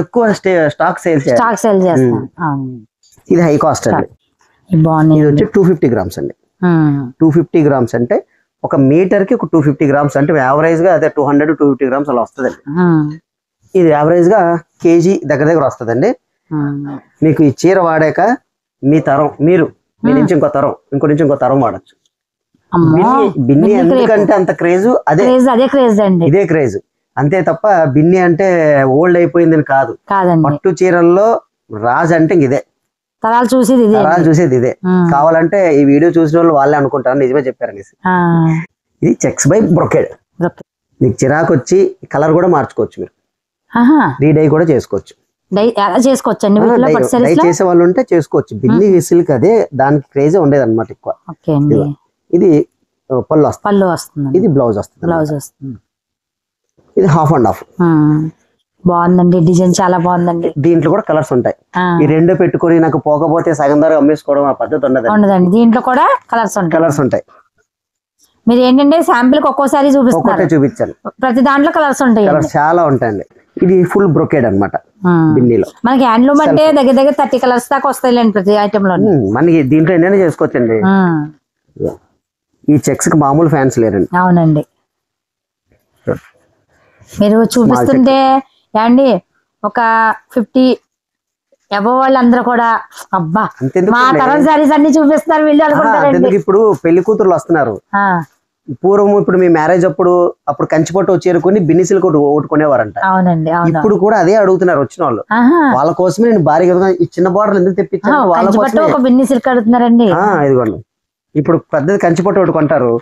ఎక్కువ స్టాక్ సేల్ చేస్తాం. ఇది హై కాస్ట్ అండి. ఇది వచ్చి 250 గ్రామ్స్ అండి. 250 గ్రామ్స్ అంటే ఒక మీటర్ కి ఒక 250 గ్రామ్స్ అంటే యావరేజ్ గా అదే 200-250 గ్రామ్స్ అలా వస్తుందండి. ఇది యావరేజ్ గా కేజీ దగ్గర వస్తుందండి. మీకు ఈ చీర వాడాక మీ తరం మీ నుంచి ఇంకో తరం వాడచ్చు. బిన్ని ఎందుకంటే అంత క్రేజ్, ఇదే క్రేజ్ అంతే తప్ప బిన్ని అంటే ఓల్డ్ అయిపోయిందని కాదు. పట్టు చీరల్లో రాజ్ అంటే ఇదే, తరాలు చూసేది ఇదే. కావాలంటే ఈ వీడియో చూసిన వాళ్ళు వాళ్ళే అనుకుంటారు నిజమే చెప్పారనేసి. ఇది చెక్స్ బై బ్రొకేడ్. మీకు చిరాకు వచ్చి కలర్ కూడా మార్చుకోవచ్చు, మీరు రీడై కూడా చేసుకోవచ్చు. డై చేసే వాళ్ళు ఉంటే చేసుకోవచ్చు. బిన్ని సిల్క్ అదే దానికి క్రేజ్ ఉండేది అనమాట ఎక్కువ. ఇది పళ్ళు వస్తుంది, ఇది బ్లౌజ్ వస్తుంది. ఇది హాఫ్ అండ్ హాఫ్. బాగుందండి, డిజైన్ చాలా బాగుందండి. దీంట్లో కూడా కలర్స్ ఉంటాయి. ఈ రెండు పెట్టుకుని నాకు పోకపోతే సగం ధర అమ్మేసుకోవడం ఆ పద్ధతి ఉండదండి. దీంట్లో కూడా కలర్స్ ఉంటాయి. మీరు ఏంటంటే శాంపిల్ ఒక్కోసారి చూపించాను, ప్రతి దాంట్లో కలర్స్ ఉంటాయి, చాలా ఉంటాయండి. ఇది ఫుల్ బ్రొకేడ్ అనమాట. బిన్నీలో మనకి హ్యాండ్లూమ్ అంటే దగ్గర 30 కలర్స్ దాకా వస్తాయిలేండి ప్రతి ఐటమ్ లో. మనకి దీంట్లో ఎన్నైనా చేసుకోవచ్చండి. ఈ చెక్స్ కి మామూలు ఫ్యాన్స్ లేరండి. అవునండి. మీరు చూపిస్తుంటే అండి ఒక 50 అబవ్ వాళ్ళందరూ కూడా అబ్బా మా తరం సారీస్ అన్ని చూపిస్తున్నారు వీళ్ళు అనుకుంటారండి. ఇప్పుడు పెళ్లి కూతుర్లు వస్తున్నారు. పూర్వం ఇప్పుడు మీ మ్యారేజ్ అప్పుడు కంచిపట్టు చేరుకుని బిన్ని సిల్క్ ఒకటి కొనేవారంట. అవునండి. ఇప్పుడు కూడా అదే అడుగుతున్నారు వచ్చిన వాళ్ళు. వాళ్ళ కోసమే నేను భారీగా ఈ చిన్న బార్డర్ ఎందుకు తెప్పించాను, వాళ్ళ కోసం ఒక బిన్ని సిల్క్ అడుగుతున్నారండి. ఇదిగోండి, ఇప్పుడు పెద్దది కంచిపట్టు ఒకటి కొంటారు,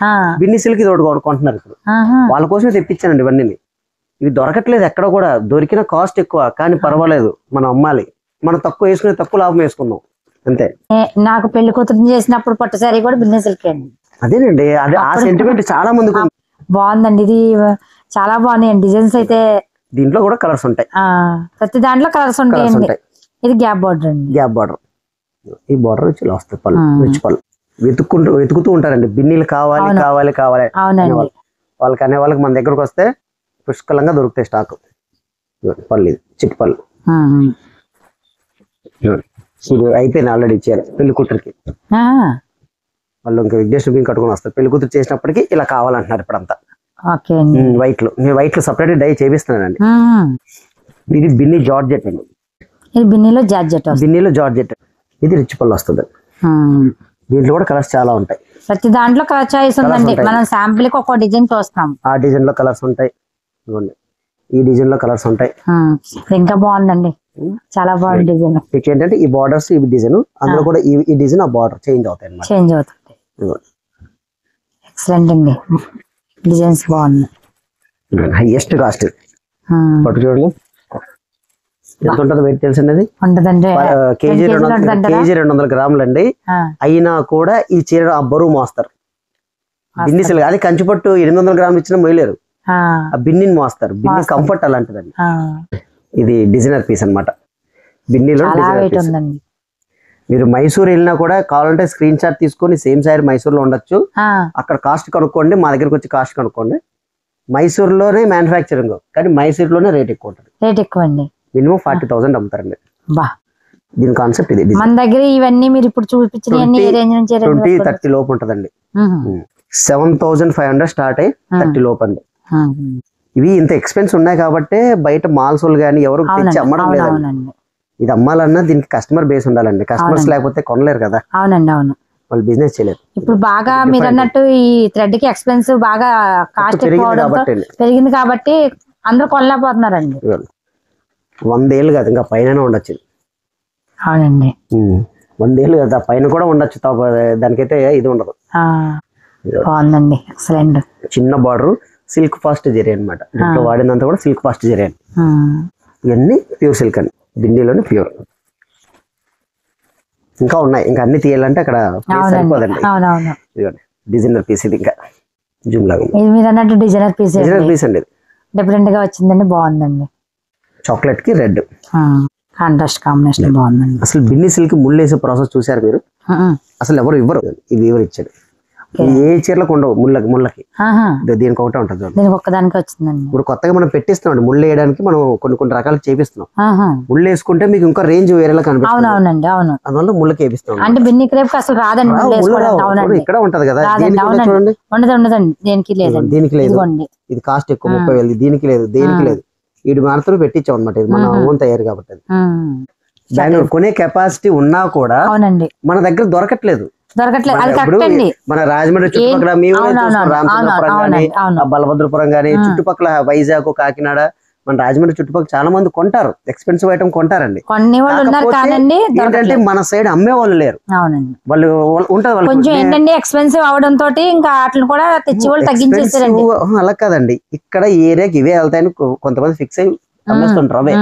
బిన్ని సిల్క్ ఇది ఒకటి కొంటున్నారు. ఇప్పుడు వాళ్ళ కోసమే తెప్పించానండి ఇవన్నీ. ఇవి దొరకట్లేదు ఎక్కడ కూడా, దొరికిన కాస్ట్ ఎక్కువ కానీ పర్వాలేదు, మనం అమ్మాలి. మనం తక్కువ వేసుకునే తక్కువ లాభం వేసుకుందాం అంతే. నాకు పెళ్లి కూతురు చేసినప్పుడు పట్టు సారీ కూడా బిన్ని సిల్క్ అండి. అదేనండి, అదే ఆ సెంటిమెంట్ చాలా మందికి బాగుందండి. ఇది చాలా బాగున్నాయండి డిజైన్స్ అయితే. దీంట్లో కూడా కలర్స్ ఉంటాయి, ప్రతి దాంట్లో కలర్స్ ఉంటాయండి. ఇది గ్యాప్ బార్డర్ అండి. గ్యాప్ బార్డర్, ఈ బార్డర్ వచ్చి వస్తుంది పళ్ళు, రిచ్ పళ్ళు. వెతుకుతూ ఉంటారండి బిన్నీలు కావాలి కావాలి కావాలి. వాళ్ళకి అనే వాళ్ళకి మన దగ్గరకు వస్తే పుష్కలంగా దొరుకుతాయి స్టాక్. పళ్ళు ఇది చిట్టి పళ్ళు. ఇది అయిపోయింది ఆల్రెడీ ఇచ్చారు పెళ్లి కూతురికి. వాళ్ళు ఇంకా విఘ్నేశ్వరి కట్టుకుని వస్తారు. పెళ్లి కూతురు చేసినప్పటికీ ఇలా కావాలంటున్నారు ఇప్పుడంతా. వైట్ లో సపరేట్ డై చేపిస్తున్నానండి. ఇది బిన్ని జార్జెట్ అండి. బిన్నీలో జార్జెట్. ఇది రిచ్ పళ్ళు వస్తుంది. దీంట్లో కూడా కలర్స్ చాలా ఉంటాయి. ప్రతి దాంట్లో కలర్ చాయిస్ ఉందండి. మనం శాంపిల్ కి ఒక డిజైన్ చూస్తాం, ఆ డిజైన్ లో కలర్స్ ఉంటాయి. ఈ డిజైన్ లో కలర్స్ ఉంటాయి. ఇంకా బాగుందండి, చాలా బాగుంది డిజైన్. ఏంటంటే ఈ బార్డర్స్ ఈ డిజైన్, అందులో కూడా ఈ డిజైన్ ఆ బార్డర్ చేంజ్ అవుతాయి. ఎక్సలెంట్ అండి, డిజైన్స్ బాగున్నాయి. హైయెస్ట్ కాస్ట్ పట్టు చూడండి ఎంత ఉంటుందో వెయిట్ తెలిసింది. కేజీ 200 గ్రాములు అండి. అయినా కూడా ఈ చీర బరువు మోస్తారు. బిన్ని సిల్క్ అది కంచిపట్టు 800 గ్రాములు ఇచ్చినా మొయ్యలేరు, ఆ బిన్నిని మోస్తారు. బిన్ని కంఫర్ట్ అలాంటిదండి. ఇది డిజైనర్ పీస్ అనమాట. బిన్నీలో మీరు మైసూర్ వెళ్ళినా కూడా కావాలంటే స్క్రీన్ షాట్ తీసుకొని సేమ్ సారీ మైసూర్ లో ఉండొచ్చు. అక్కడ కాస్ట్ కనుక్కోండి, మా దగ్గరకు వచ్చి కాస్ట్ కనుక్కోండి. మైసూర్లోనే మ్యానుఫ్యాక్చరింగ్, కానీ మైసూర్లోనే రేట్ ఎక్కువ ఉంటుంది. రేట్ ఎక్కువ అండి. మినిమం 40,000 అమ్ముతారండి. బా, దీని కాన్సెప్ట్ ఇది. మన దగ్గర ఇవన్నీ మీరు ఇప్పుడు చూపించిన 20-30 లోపు ఉంటదండి. 7,500 స్టార్ట్ అయ్యి 30 లోపు అండి. ఇవి ఇంత ఎక్స్పెన్స్ ఉన్నాయి కాబట్టి బయట మాల్స్ వాళ్ళు కానీ ఎవరు తెచ్చి అమ్మడం లేదండి. ఇది అమ్మాలన్నా దీనికి కస్టమర్ బేస్ ఉండాలండి. కస్టమర్స్ లేకపోతే కొనలేరు కదా. అవునండి, అవును. వాళ్ళు బిజినెస్ చేయలేదు. ఇప్పుడు బాగా మీరు అన్నట్టు ఈ థ్రెడ్ కి ఎక్స్పెన్స్ బాగా కాస్ట్ పెరిగింది కాబట్టి అందరూ కొనలేకపోతున్నారండి. 100 ఏళ్ళు కాదు, ఇంకా పైన ఉండొచ్చు. అవునండి, 100 ఏళ్ళు కదా, పైన కూడా ఉండొచ్చు. దానికైతే ఇది ఉండదు. బాగుందండి, ఎక్సలెంట్. చిన్న బార్డర్, సిల్క్ ఫాస్ట్ జరీ అనమాట. ఇంట్లో వాడినంత కూడా సిల్క్ ఫాస్ట్ జరీ అండి. ఇవన్నీ ప్యూర్ సిల్క్ అండి, బిందీలోనే ప్యూర్. ఇంకా ఉన్నాయి, ఇంకా అన్ని తీయాలంటే అక్కడ సరిపోదండి. ఇదిగోండి డిజైనర్ పీస్. ఇది ఇంకా జూమ్ లాగా మీరు అన్నట్టు డిజైనర్ పీస్ అండి. డిఫరెంట్ గా వచ్చిందండి, బాగుందండి. చాక్లెట్ కి రెడ్ కాంట్రాస్ట్ కాంబినేషన్ బాగుందండి. అసలు బిన్ని సిల్క్ ముళ్ళు వేసే ప్రాసెస్ చూసారు మీరు? అసలు ఎవరు ఇవ్వరు, ఇది ఎవరు ఇచ్చాడు. ఏ చీరలకు ఉండవు ముళ్ళకి, దీనికి ఒకటే ఉంటుంది. దీనికి ఒక్కదానికి వచ్చిందండి. ఇప్పుడు కొత్తగా మనం పెట్టిస్తున్నాం ముళ్ళు వేయడానికి, మనం కొన్ని రకాలు చేపిస్తున్నాం. ముళ్ళు వేసుకుంటే మీకు ఇంకా రేంజ్ వేరేలా కనిపిస్తుంది. అవునండి, అవును. అందువల్ల ముళ్ళకి వేపిస్తాం. అంటే బిన్ని క్రేప్ అసలు రాదండి, ఇక్కడ ఉంటది కదా. చూడండి, ఉండదండి, దేనికి లేదు, దీనికి లేదు. ఇది కాస్ట్ ఎక్కువ 30,000. దీనికి లేదు, దేనికి లేదు. వీడు మాత్రం పెట్టించాం అనమాట. ఇది మన ఓన్ తయారు కాబట్టి. బెంగళూరు కొనే కెపాసిటీ ఉన్నా కూడా మన దగ్గర దొరకట్లేదు. మన రాజమండ్రి చుట్టుపక్కల రామచంద్రపురం గానీ, బలభద్రపురం గానీ, చుట్టుపక్కల వైజాగ్, కాకినాడ, మన రాజమండ్రి చుట్టుపక్కల చాలా మంది కొంటారు. ఎక్స్పెన్సివ్ ఐటమ్ కొంటారండి. ఏంటంటే మన సైడ్ అమ్మే వాళ్ళు లేరు. వాళ్ళు ఉంటారు. ఎక్స్పెన్సివ్ అవడం తోటి ఇంకా వాటిని కూడా తెచ్చి వాళ్ళు తగ్గించేసారండి. అలా కాదండి, ఇక్కడ ఏరియాకి ఇవే వెళ్తాయని కొంతమంది ఫిక్స్ అయ్యి అమ్మేస్తుంటారు అవే.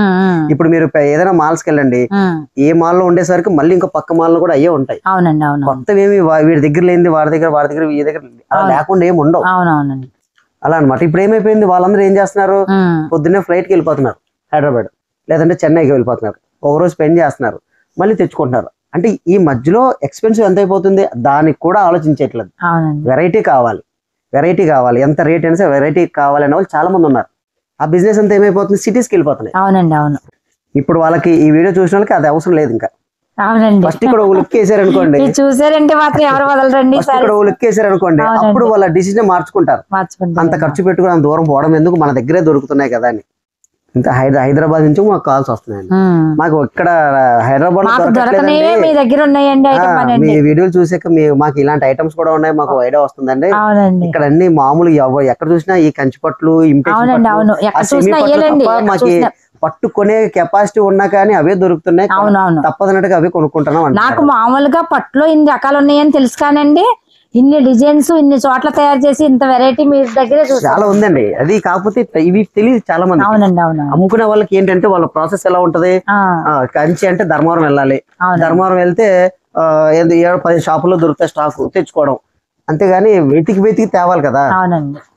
ఇప్పుడు మీరు ఏదైనా మాల్స్ కి వెళ్ళండి, ఏ మాల్ లో ఉండేసరికి మళ్ళీ ఇంకో పక్క మాల్ లో కూడా అయ్యే ఉంటాయి. కొత్తవేమి వీడి దగ్గర లేనిది వాడి దగ్గర ఈ దగ్గర అలా లేకుండా ఏమి ఉండవు. అలా అనమాట. ఇప్పుడు ఏమైపోయింది, వాళ్ళందరూ ఏం చేస్తున్నారు, పొద్దున్నే ఫ్లైట్ కి వెళ్ళిపోతున్నారు హైదరాబాద్, లేదంటే చెన్నైకి వెళ్ళిపోతున్నారు. ఒక రోజు స్పెండ్ చేస్తున్నారు, మళ్ళీ తెచ్చుకుంటున్నారు. అంటే ఈ మధ్యలో ఎక్స్పెన్సివ్ ఎంత అయిపోతుంది, దానికి కూడా ఆలోచించట్లేదు. వెరైటీ కావాలి, ఎంత రేట్ అయినా సరే వెరైటీ కావాలనే వాళ్ళు చాలా మంది ఉన్నారు. ఆ బిజినెస్ అంతా ఏమైపోతుంది, సిటీస్కి వెళ్ళిపోతున్నాయి. అవును. ఇప్పుడు వాళ్ళకి ఈ వీడియో చూసిన వాళ్ళకి అది అవసరం లేదు. ఇంకా ఫస్ట్ ఇక్కడ లుక్ వేసారు అనుకోండి, చూసారంటే మాత్రం ఎవరు వదలరండి. ఇక్కడ లుక్ వేసారు అనుకోండి, అప్పుడు వాళ్ళ డిసిజన్ మార్చుకుంటారు. అంత ఖర్చు పెట్టుకుని అంత దూరం పోవడం ఎందుకు, మన దగ్గరే దొరుకుతున్నాయి కదా అని. ఇంత హైదరాబాద్ నుంచి మాకు కాల్స్ వస్తున్నాయండి. మాకు ఇక్కడ హైదరాబాద్ మీ దగ్గర ఉన్నాయండి. మీ వీడియోలు చూసాక మాకు ఇలాంటి ఐటమ్స్ కూడా ఉన్నాయి, మాకు ఐడియా వస్తుందండి. ఇక్కడ అన్ని మామూలు ఎక్కడ చూసినా ఈ కంచిపట్లు, మాకు పట్టుకునే కెపాసిటీ ఉన్నా కానీ అవే దొరుకుతున్నాయి. తప్పదన్నట్టుగా అవే కొనుక్కుంటున్నాం. నాకు మామూలుగా పట్టులో ఇన్ని రకాలు ఉన్నాయని తెలుసు కానండి, ఇన్ని డిజైన్స్ ఇన్ని చోట్ల తయారు చేసి ఇంత వెరైటీ మీ దగ్గర చాలా ఉందండి. అది కాకపోతే ఇవి తెలియదు చాలా మంది. అమ్ముకునే వాళ్ళకి ఏంటంటే వాళ్ళ ప్రాసెస్ ఎలా ఉంటది, కంచి అంటే ధర్మవరం వెళ్ళాలి, ధర్మవరం వెళ్తే 7-10 షాపుల్లో దొరుకుతాయి, స్టాక్ తెచ్చుకోవడం. అంతేగాని వెతికి తేవాలి కదా.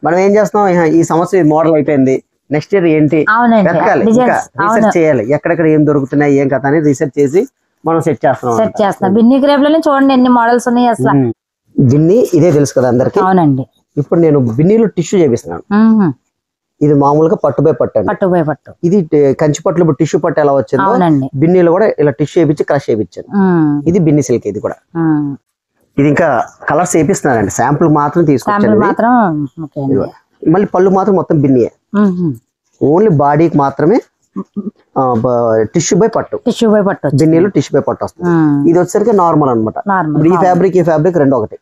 మనం ఏం చేస్తాం, ఈ సంవత్సరం మోడల్ అయిపోయింది, నెక్స్ట్ ఇయర్ ఏంటి వెతకాలి, ఇంకా రీసెర్చ్ చేయాలి, ఎక్కడెక్కడ ఏం దొరుకుతున్నాయి ఏం కథ అని రీసెర్చ్ చేసి మనం సెట్ చేస్తాం. బిన్ని క్రేప్ లో చూడండి ఎన్ని మోడల్స్ ఉన్నాయి అసలు. బిన్ని ఇదే తెలుసు కదా అందరికి. అవునండి. ఇప్పుడు నేను బిన్నీలో టిష్యూ చేపిస్తున్నాను. ఇది మామూలుగా పట్టు బై పట్టు. ఇది కంచి పట్టులో ఇప్పుడు టిష్యూ పట్టు ఎలా వచ్చిందో బిన్నీలో కూడా ఇలా టిష్యూ చేపించి క్రష్ చేయించాను. ఇది బిన్ని సిల్క్. ఇది కూడా ఇది ఇంకా కలర్స్ వేపిస్తున్నానండి, శాంపుల్ మాత్రం తీసుకొచ్చాను. మళ్ళీ పళ్ళు మాత్రం మొత్తం బిన్నియే, ఓన్లీ బాడీకి మాత్రమే టిష్యూ బై పట్టు. బిన్నీలో టిష్యూ బై పట్టు వస్తుంది. ఇది వచ్చేసరికి నార్మల్ అనమాట. ఈ ఫ్యాబ్రిక్ రెండు ఒకటి.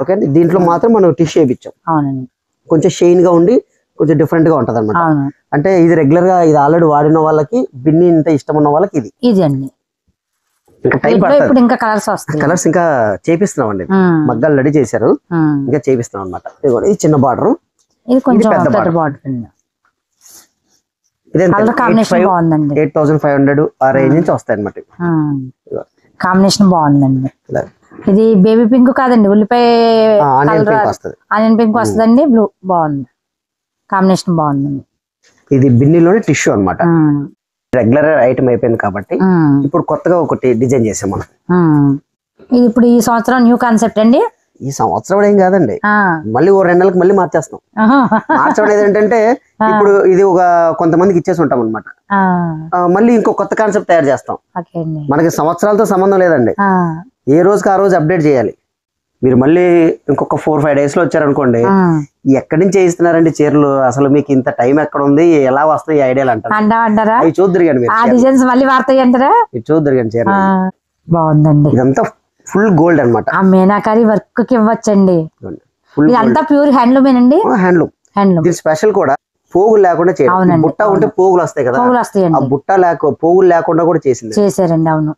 ఓకే, దీంట్లో మాత్రం మనం టిష్యూ వేయించాం. కొంచెం షైన్ గా ఉండి కొంచెం డిఫరెంట్ గా ఉంటది అనమాట. అంటే ఇది రెగ్యులర్ గా ఇది ఆల్రెడీ వాడిన వాళ్ళకి, బిన్ని ఇంత ఇష్టం ఉన్న వాళ్ళకి ఇది అండి. ఇంకా కలర్స్ ఇంకా చేపిస్తున్నాం అండి, మగ్గాలు రెడీ చేశారు, ఇంకా చేపిస్తున్నాం అనమాట. ఇది చిన్న బార్డర్, ఇది పెద్ద బార్డర్. 8,500 ఆ రేంజ్ నుంచి వస్తాయి అనమాట. కాంబినేషన్ బాగుందండి. ఇది బేబీ పింక్ కాదండి, ఉల్లిపాయ ఆనియన్ పింక్ వస్తుందండి. బ్లూ బాగుంది, కాంబినేషన్ బాగుందండి. ఇది బిన్నీలోనే టిష్యూ అనమాట. రెగ్యులర్ ఐటమ్ అయిపోయింది కాబట్టి ఇప్పుడు కొత్తగా ఒకటి డిజైన్ చేసాం మనం. ఇది ఇప్పుడు ఈ సంవత్సరం న్యూ కాన్సెప్ట్ అండి. ఈ సంవత్సరం ఏం కాదండి, మళ్ళీ ఓ 2 నెలలకు మళ్ళీ మార్చేస్తాం. మార్చడం ఏంటంటే ఇప్పుడు ఇది ఒక కొంతమందికి ఇచ్చేసి ఉంటాం అనమాట, మళ్ళీ ఇంకో కొత్త కాన్సెప్ట్ తయారు చేస్తాం. మనకి సంవత్సరాలతో సంబంధం లేదండి, ఏ రోజుకి ఆ రోజు అప్డేట్ చేయాలి. మీరు మళ్ళీ ఇంకొక 4-5 days లో వచ్చారనుకోండి, ఎక్కడి నుంచి చేయిస్తున్నారండి చీరలు, అసలు మీకు ఇంత టైం ఎక్కడ ఉంది, ఎలా వస్తాయి ఐడియాలు అంటారా? అవి చూద్దరు కానీ మీరు చూద్దరు కానీ చీర బాగుందండి. ఇదంతా ఫుల్ గోల్డ్ అనమాట. ఆ మీనాకారి వర్క్ కి ఇవ్వచ్చండి. ఇదంతా ప్యూర్ హ్యాండ్లూమ్ అండి. హ్యాండ్లూమ్. దీని స్పెషల్ కూడా పోగులు లేకుండా చేయాలి. బుట్ట ఉంటే పోగులు వస్తాయి కదా, ఆ బుట్ట పోగులు లేకుండా కూడా చేశారండి. అవును,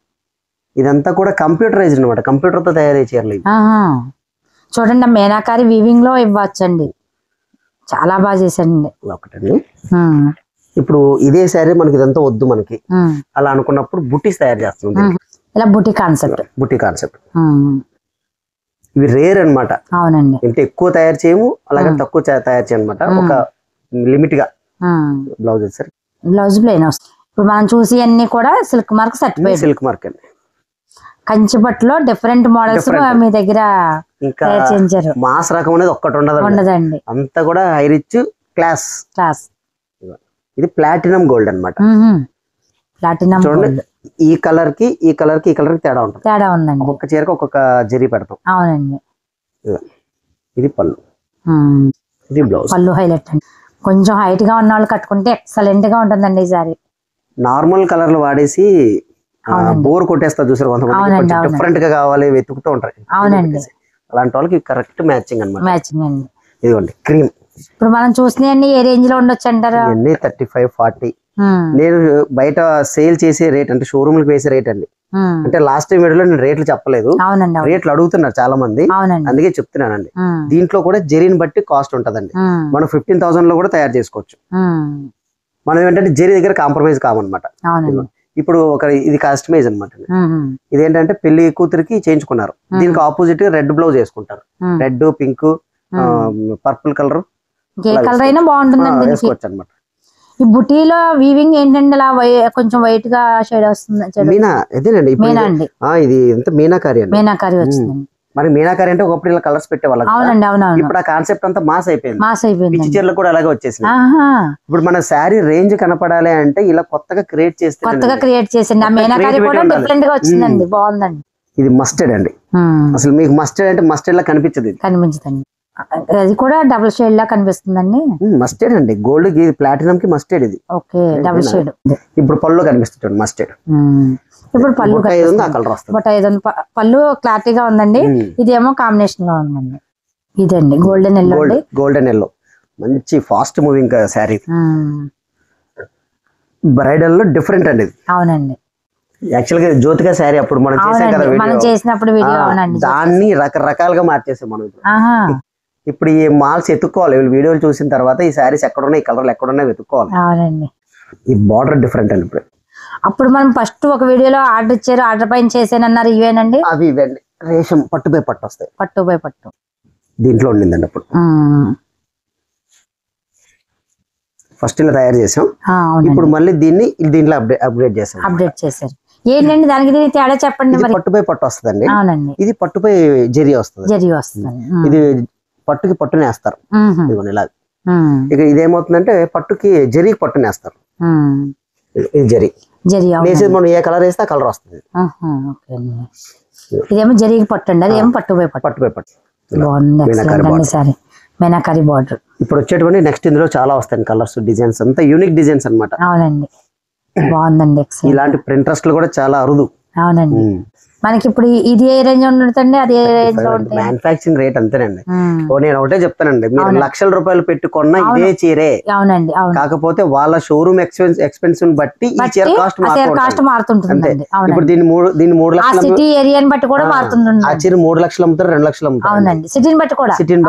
ఇదంతా కూడా కంప్యూటరైజ్డ్ అనమాట, కంప్యూటర్ తో తయారయ్యే చీరలు. చూడండి మీనాకారి వీవింగ్ లో ఇవ్వచ్చండి, చాలా బాగా చేశారండి. ఒకటండి ఇప్పుడు ఇదే సారీ మనకి ఇదంతా వద్దు మనకి అలా అనుకున్నప్పుడు బుట్టీస్ తయారు చేస్తుంది. ఇలా బుటీ కాన్సెప్ట్ ఇవి రేర్ అనమాట. అవునండి, అంటే ఎక్కువ తయారు చేయము, అలాగే తక్కువ తయారు చేయమన్నమాట. ఒక లిమిట్ గా బ్లౌజ్ వచ్చేసరికి బ్లౌజ్ ప్లెయిన్ వస్తుంది. ఇప్పుడు మనం చూసి అన్ని కూడా silk mark certified. Silk mark అండి. కంచిపట్టులో డిఫరెంట్ మోడల్స్ మీ దగ్గర ఇంకా మాస్ రకం అనేది ఒక్కటి ఉండదండి, అంతా కూడా హై రిచ్ క్లాస్. ఇది ప్లాటినం గోల్డ్ అనమాట. చూడండి, ఈ కలర్ కి ఈ కలర్ కి తేడా ఉందండి. ఒక్కొక్క చీరకి ఒక్కొక్క జరీ పెడతాం. అవునండి. ఇది పళ్ళు, ఇది బ్లౌజ్. పళ్ళు హైలైట్ అండి. కొంచెం హైట్ గా ఉన్న వాళ్ళు కట్టుకుంటే ఎక్సలెంట్ గా ఉంటుందండి ఈ సారీ. నార్మల్ కలర్లు వాడేసి బోర్ కొట్టేస్తారు చూసారు కొంతమంది, డిఫరెంట్ గా కావాలి వెతుకుతూ ఉంటారు. అవునండి, అలాంటి వాళ్ళకి కరెక్ట్ మ్యాచింగ్ అనమాట. మ్యాచింగ్ అండి. ఇదిగోండి క్రీమ్. ఇప్పుడు మనం చూసినవన్నీ ఏ రేంజ్ లో ఉండొచ్చు అంటారు? 35-40. నేను బయట సేల్ చేసే రేట్ అంటే షోరూమ్ లకు వేసే రేట్ అండి. అంటే లాస్ట్ టైం వీడియోలో నేను రేట్లు చెప్పలేదు, రేట్లు అడుగుతున్నారు చాలా మంది, అందుకే చెప్తున్నానండి. దీంట్లో కూడా జరీని బట్టి కాస్ట్ ఉంటదండి. మనం 15,000 లో కూడా తయారు చేసుకోవచ్చు. మనం ఏంటంటే జరీ దగ్గర కాంప్రమైజ్ కామన్నమాట. ఇప్పుడు ఇది కస్టమైజ్ అనమాట. ఇదేంటంటే పెళ్లి కూతురికి చేయించుకున్నారు, దీనికి ఆపోజిట్ రెడ్ బ్లౌజ్ వేసుకుంటారు. రెడ్, పింక్, పర్పుల్ కలర్ అయినా బాగుంటుందండి వేసుకోవచ్చు అనమాట. ఈ బుటీలో వీవింగ్ ఏంటంటే అలా కొంచెం వైట్ గా షేడ్ వస్తుంది. మీనా ఇదేనండి, ఇది ఎంత మీనాకారి అండి. మీనాకారి వచ్చిందండి. మరి మీనాకారి అంటే ఒకప్పుడు ఇలా కలర్స్ పెట్టేవాళ్ళం. అవునండి, అవునవును. ఇప్పుడు ఆ కాన్సెప్ట్ అంతా మాస్ అయిపోయింది. పిచ్చి చీరలు కూడా అలాగే వచ్చేసింది. ఇప్పుడు మన శారీ రేంజ్ కనపడాలి అంటే ఇలా కొత్తగా క్రియేట్ చేసింది. ఆ మీనాకారి కూడా డిఫరెంట్ గా వచ్చిందండి, బాగుందండి. ఇది మస్టర్డ్ అండి. అసలు మీకు మస్టర్డ్ అంటే మస్టర్డ్ లా కనిపించదు. అది కూడా డబుల్ షేడ్ లా కనిపిస్తుందండి. మస్టర్డ్ అండి, గోల్డ్ కి ప్లాటినం కి మస్టర్డ్ ఇది. Okay, double shade. ఇప్పుడు పళ్ళు కనిపిస్తుంది మస్టర్డ్. ఇప్పుడు పళ్ళు పళ్ళు క్లారిటీగా ఉందండి. ఇదేమో కాంబినేషన్ గా ఉందండి. ఇదండి గోల్డెన్ ఎల్లో, మంచి ఫాస్ట్ మూవింగ్ శారీ. బ్రైడల్ లో డిఫరెంట్ అండి ఇది. అవునండి, యాక్చువల్ గా జ్యోతిక శారీ అప్పుడు మనం చేసాం కదా వీడియో, దాన్ని రకరకాలుగా మార్చేసాం మనం. ఇప్పుడు ఈ మాల్స్ ఎత్తుక్కోవాలి, వీడియోలు చూసిన తర్వాత ఈ శారీస్ ఎక్కడున్నాయి, ఈ కలర్లు ఎక్కడున్నాయి వెతుక్కోవాలి. అవునండి, ఈ బార్డర్ డిఫరెంట్ అండి. ఇప్పుడు అప్పుడు మనం ఫస్ట్ ఒక వీడియోలో ఆర్డర్ ఇచ్చారు, ఆర్డర్ పైన చేసానన్నారు. ఇవేనండి అవి ఇవండి, రేషం పట్టుపై పట్టు వస్తాయి. పట్టు దీంట్లో ఉండిందండి అప్పుడు. ఫస్ట్ ఇలా తయారు చేసాం, ఇప్పుడు మళ్ళీ దీంట్లో అప్డేట్ చేశారు. ఏంటండి దానికి తేడా చెప్పండి. పట్టుపై పట్టు వస్తుందండి. ఇది పట్టుపై జరీ వస్తుంది. ఇది పట్టుకి పట్టునే వేస్తారు. ఇలా ఇక ఇదేమవుతుందంటే పట్టుకి జరీకి పట్టునే వేస్తారు. ఇది జరీ వేసేది మనం ఏ కలర్ వేస్తే ఆ కలర్ వస్తుంది. ఇదేమో జరీకి పట్టు అండి, అదేమో పట్టుపై పట్టు. మీనాకారి బార్డర్. ఇప్పుడు వచ్చేటువంటి నెక్స్ట్ ఇందులో చాలా వస్తాయి కలర్స్, డిజైన్స్, అంతా యూనిక్ డిజైన్స్ అన్నమాట. అవునండి, బాగుందండి. ఇలాంటి ప్రింటర్స్ కూడా చాలా అరుదు. అవునండి, మనకి ఇప్పుడు ఇది ఏ రేంజ్ ఉంటుందండి, అదే రేంజ్ లో ఉంటుంది. మ్యానుఫాక్చరింగ్ రేట్ అంతేనండి. నేను ఒకటే చెప్తానండి, మీరు లక్షల రూపాయలు పెట్టుకున్న ఇదే చీరే. అవునండి, కాకపోతే వాళ్ళ షోరూమ్ ఎక్స్పెన్స్ బట్టి ఈ చీర కాస్ట్ మారుతుంటుంది. ఇప్పుడు దీన్ని 3 లక్షలు, సిటీ ఏరియాని బట్టి కూడా మారుతుంటుంది. ఆ చీర 3 లక్షలు అమ్ముతారు, 2 లక్షలు అమ్ముతారు. అవునండి, సిటీని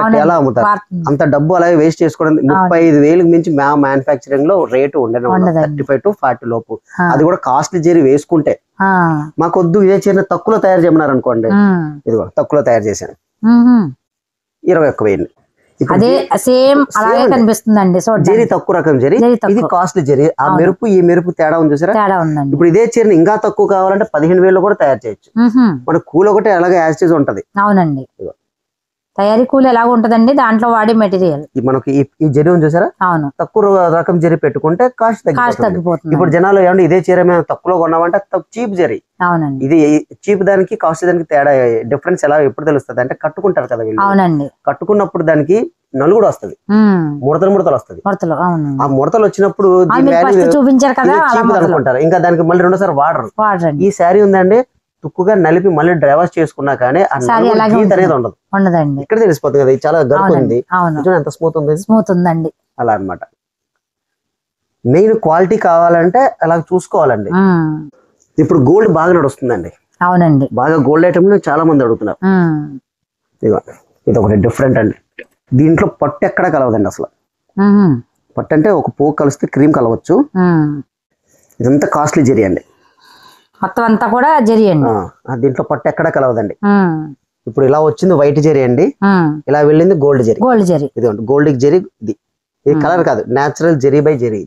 బట్టి ఎలా అమ్ముతారు. అంత డబ్బు అలాగే వేస్ట్ చేసుకోవడం. 35,000 మించి మ్యానుఫాక్చరింగ్ లో రేటు ఉండదు, 35 to 40 లోపు. అది కూడా కాస్ట్లీ చీర వేసుకుంటే. మాకొద్దు ఇదే చీర తక్కువలో తయారు చేయమన్నారు అనుకోండి, ఇదిగో తక్కువలో తయారు చేశాను, 21,000. అదే సేమ్ అలాగే కనిపిస్తుందండి. జరీ తక్కువ రకం జరీ, ఇది కాస్ట్లీ జరీ. ఆ మెరుపు ఈ మెరుపు తేడా ఉంది చూసారా. ఇప్పుడు ఇదే చీరని ఇంకా తక్కువ కావాలంటే 15,000 కూడా తయారు చేయొచ్చు. మన కూల ఒకటి అలాగే యాజ్ ఉంటది. అవునండి, తయారీ కూలి ఎలా ఉంటదండి దాంట్లో వాడే మెటీరియల్. మనకి ఈ జరీ ఉంది చూసారా, అవును, తక్కువ రకం జరీ పెట్టుకుంటే కాస్ట్ తగ్గిపోతుంది. ఇప్పుడు జనాలు ఏమంటే ఇదే చీర మేము తక్కువలో కొన్నామంటే చీప్ జరీ. అవునండి, ఇది చీప్ దానికి కాస్ట్ దానికి తేడా డిఫరెన్స్ ఎలా ఎప్పుడు తెలుస్తుంది అంటే కట్టుకుంటారు కదా వీళ్ళు. అవునండి, కట్టుకున్నప్పుడు దానికి నలుగుడు వస్తుంది, ముడతలు వస్తుంది. ఆ ముడతలు వచ్చినప్పుడు చూపించారు కదా చీప్ అనుకుంటారు, ఇంకా దానికి మళ్ళీ రెండోసారి వాడరు. ఈ శారీ ఉందండి తుక్కుగా నలిపి మళ్ళీ డ్రై వాష్ చేసుకున్నా కానీ గీత అనేది ఉండదండి. ఇక్కడ తెలిసిపోతుంది కదా, చాలా గరుకు ఉంది, ఎంత స్మూత్ ఉంది, స్మూత్ ఉందండి. అలా అన్నమాట. మెయిన్ క్వాలిటీ కావాలంటే అలా చూసుకోవాలండి. ఇప్పుడు గోల్డ్ బాగా నడుస్తుందండి. అవునండి, బాగా గోల్డ్ ఐటమ్ చాలా మంది అడుగుతున్నారు. ఇది ఒకటి డిఫరెంట్ అండి. దీంట్లో పట్టు ఎక్కడ కలవదండి అసలు. పట్టు అంటే ఒక పువ్వు కలిస్తే క్రీమ్ కలవచ్చు. ఇదంతా కాస్ట్లీ జరీ అండి, మొత్తం అంతా కూడా జరీ అండి. దీంట్లో పట్టు ఎక్కడ కలవదండి. ఇప్పుడు ఇలా వచ్చింది వైట్ జరీ అండి, ఇలా వెళ్ళింది గోల్డ్ జరీ. ఇదిగోండి గోల్డ్ జరీ. ఇది కలర్ కాదు, నేచురల్ జరీ బై జరీ.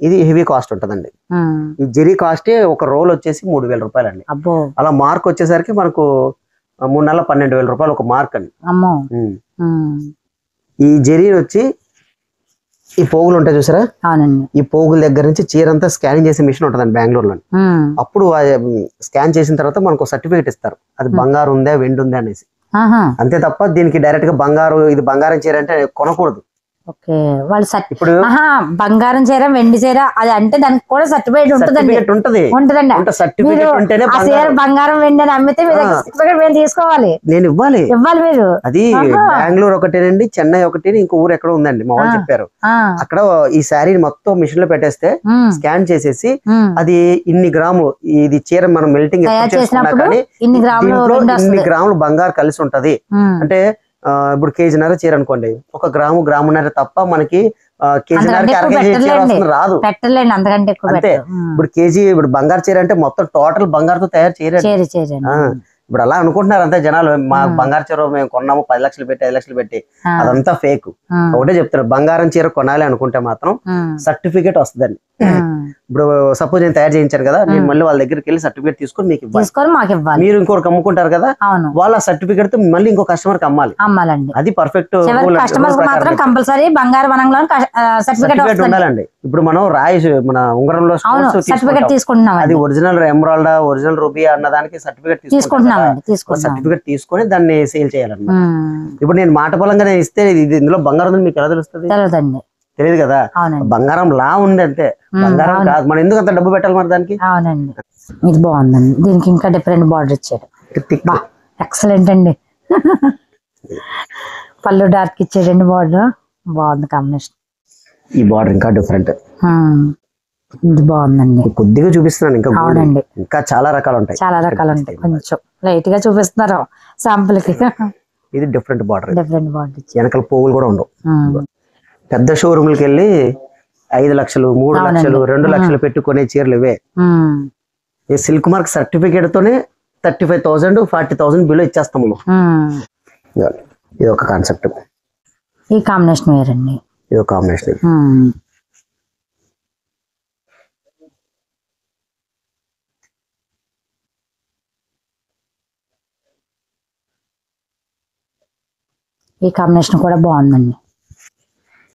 ఇది హెవీ కాస్ట్ ఉంటదండి. ఈ జరీ కాస్ట్ ఒక రోల్ వచ్చేసి 3,000 రూపాయలండి. అలా మార్క్ వచ్చేసరికి మనకు 3 నెలల 12,000 రూపాయలు ఒక మార్క్ అండి. ఈ జరీ వచ్చి ఈ పోగులు ఉంటాయి చూసారా, ఈ పోగుల దగ్గర నుంచి చీర అంతా స్కానింగ్ చేసే మిషన్ ఉంటుందండి బెంగళూరులో. అప్పుడు స్కాన్ చేసిన తర్వాత మనకు సర్టిఫికేట్ ఇస్తారు, అది బంగారు ఉందా వెండి ఉందా అనేసి. అంతే తప్ప దీనికి డైరెక్ట్ గా బంగారు ఇది బంగారం చీర అంటే కొనకూడదు. ఇప్పుడు బంగారం చీర వెండి చీర అది అంటే దానికి కూడా సర్టిఫికేట్ ఉంటదండి. బంగారం వెండి అని అమ్మితే సర్టిఫికేట్ తీసుకోవాలి, నేను ఇవ్వాలి మీరు. అది బెంగళూరు ఒకటేనండి, చెన్నై ఒకటి, ఇంకో ఊరు ఎక్కడ ఉందండి మా వాళ్ళు చెప్పారు. అక్కడ ఈ శారీ మొత్తం మిషన్ లో పెట్టేస్తే స్కాన్ చేసేసి అది ఇన్ని గ్రాములు ఇది చీర మనం మెల్టింగ్ ఇన్ని గ్రాములు బంగారు కలిసి ఉంటది అంటే ఇప్పుడు కేజీన్నర చీర అనుకోండి, 1 గ్రాము గ్రామున్నర తప్ప మనకి కేజీన్నర రాదు. అంతే. ఇప్పుడు కేజీ ఇప్పుడు బంగారు చీర అంటే మొత్తం టోటల్ బంగారుతో తయారు చేయరు. ఇప్పుడు అలా అనుకుంటున్నారు అంతే జనాలు, మా బంగారు చీర మేము కొన్నాము 10 లక్షలు పెట్టి 5 లక్షలు పెట్టి, అదంతా ఫేక్. ఒకటే చెప్తున్నారు, బంగారం చీర కొనాలి అనుకుంటే మాత్రం సర్టిఫికేట్ వస్తుందండి. ఇప్పుడు సపోజ్ నేను తయారు చేయించాను కదా, నేను మళ్ళీ వాళ్ళ దగ్గరికి వెళ్ళి సర్టిఫికేట్ తీసుకొని మీకు ఇవ్వాలి. మీరు ఇంకొకరికి అమ్ముకుంటారు కదా, వాళ్ళ సర్టిఫికేట్ తో మళ్ళీ ఇంకో కస్టమర్ కి అమ్మాలండి. అది పర్ఫెక్ట్ సర్టిఫికేట్ ఉండాలండి. ఇప్పుడు మనం మన ఉంగరంలో తీసుకుంటున్నాం, అది ఒరిజినల్ ఎమరాల్డ్ ఒరిజినల్ రూబీ అన్న దానికి సర్టిఫికేట్ తీసుకుంటున్నాం. సర్టిఫికేట్ తీసుకొని దాన్ని సేల్ చేయాలన్నమాట. ఇప్పుడు నేను మాట పొలంగా ఇస్తే ఇందులో బంగారం ఉందని మీకు ఎలా తెలుస్తుంది? తెలియదు కదా. బంగారం లా ఉంది అంతే, బంగారం కాదు. మనం ఎందుకు అంత డబ్బు పెట్టాలి మరి దానికి? అవునండి, ఇది బాగుందండి. దీనికి ఇంకా డిఫరెంట్ బార్డర్ ఇచ్చాడు, ఎక్సలెంట్ అండి. పళ్ళు డార్క్ ఇచ్చాడండి, బార్డర్ బాగుంది కాంబినేషన్. ఈ బార్డర్ ఇంకా డిఫరెంట్, ఇది బాగుందండి. కొద్దిగా చూపిస్తున్నాను, ఇంకా అవునండి ఇంకా చాలా రకాలు ఉంటాయి. కొంచెం లైట్ గా చూపిస్తున్నారు శాంపుల్ కి. ఇది డిఫరెంట్ బార్డర్, వెనకాల పోగులు కూడా ఉండవు. పెద్ద షోరూమ్లకి వెళ్ళి 5 లక్షలు 3 లక్షలు 2 లక్షలు పెట్టుకునే చీరలు ఇవే. ఈ సిల్క్ మార్క్ సర్టిఫికేట్ తోనే 35,000 40,000 బిలో ఇచ్చేస్తాము. ఇది ఒక కాన్సెప్ట్. ఈ కాంబినేషన్ వేరండి, ఇది ఒక కాంబినేషన్. ఈ కాంబినేషన్ కూడా బాగుందండి.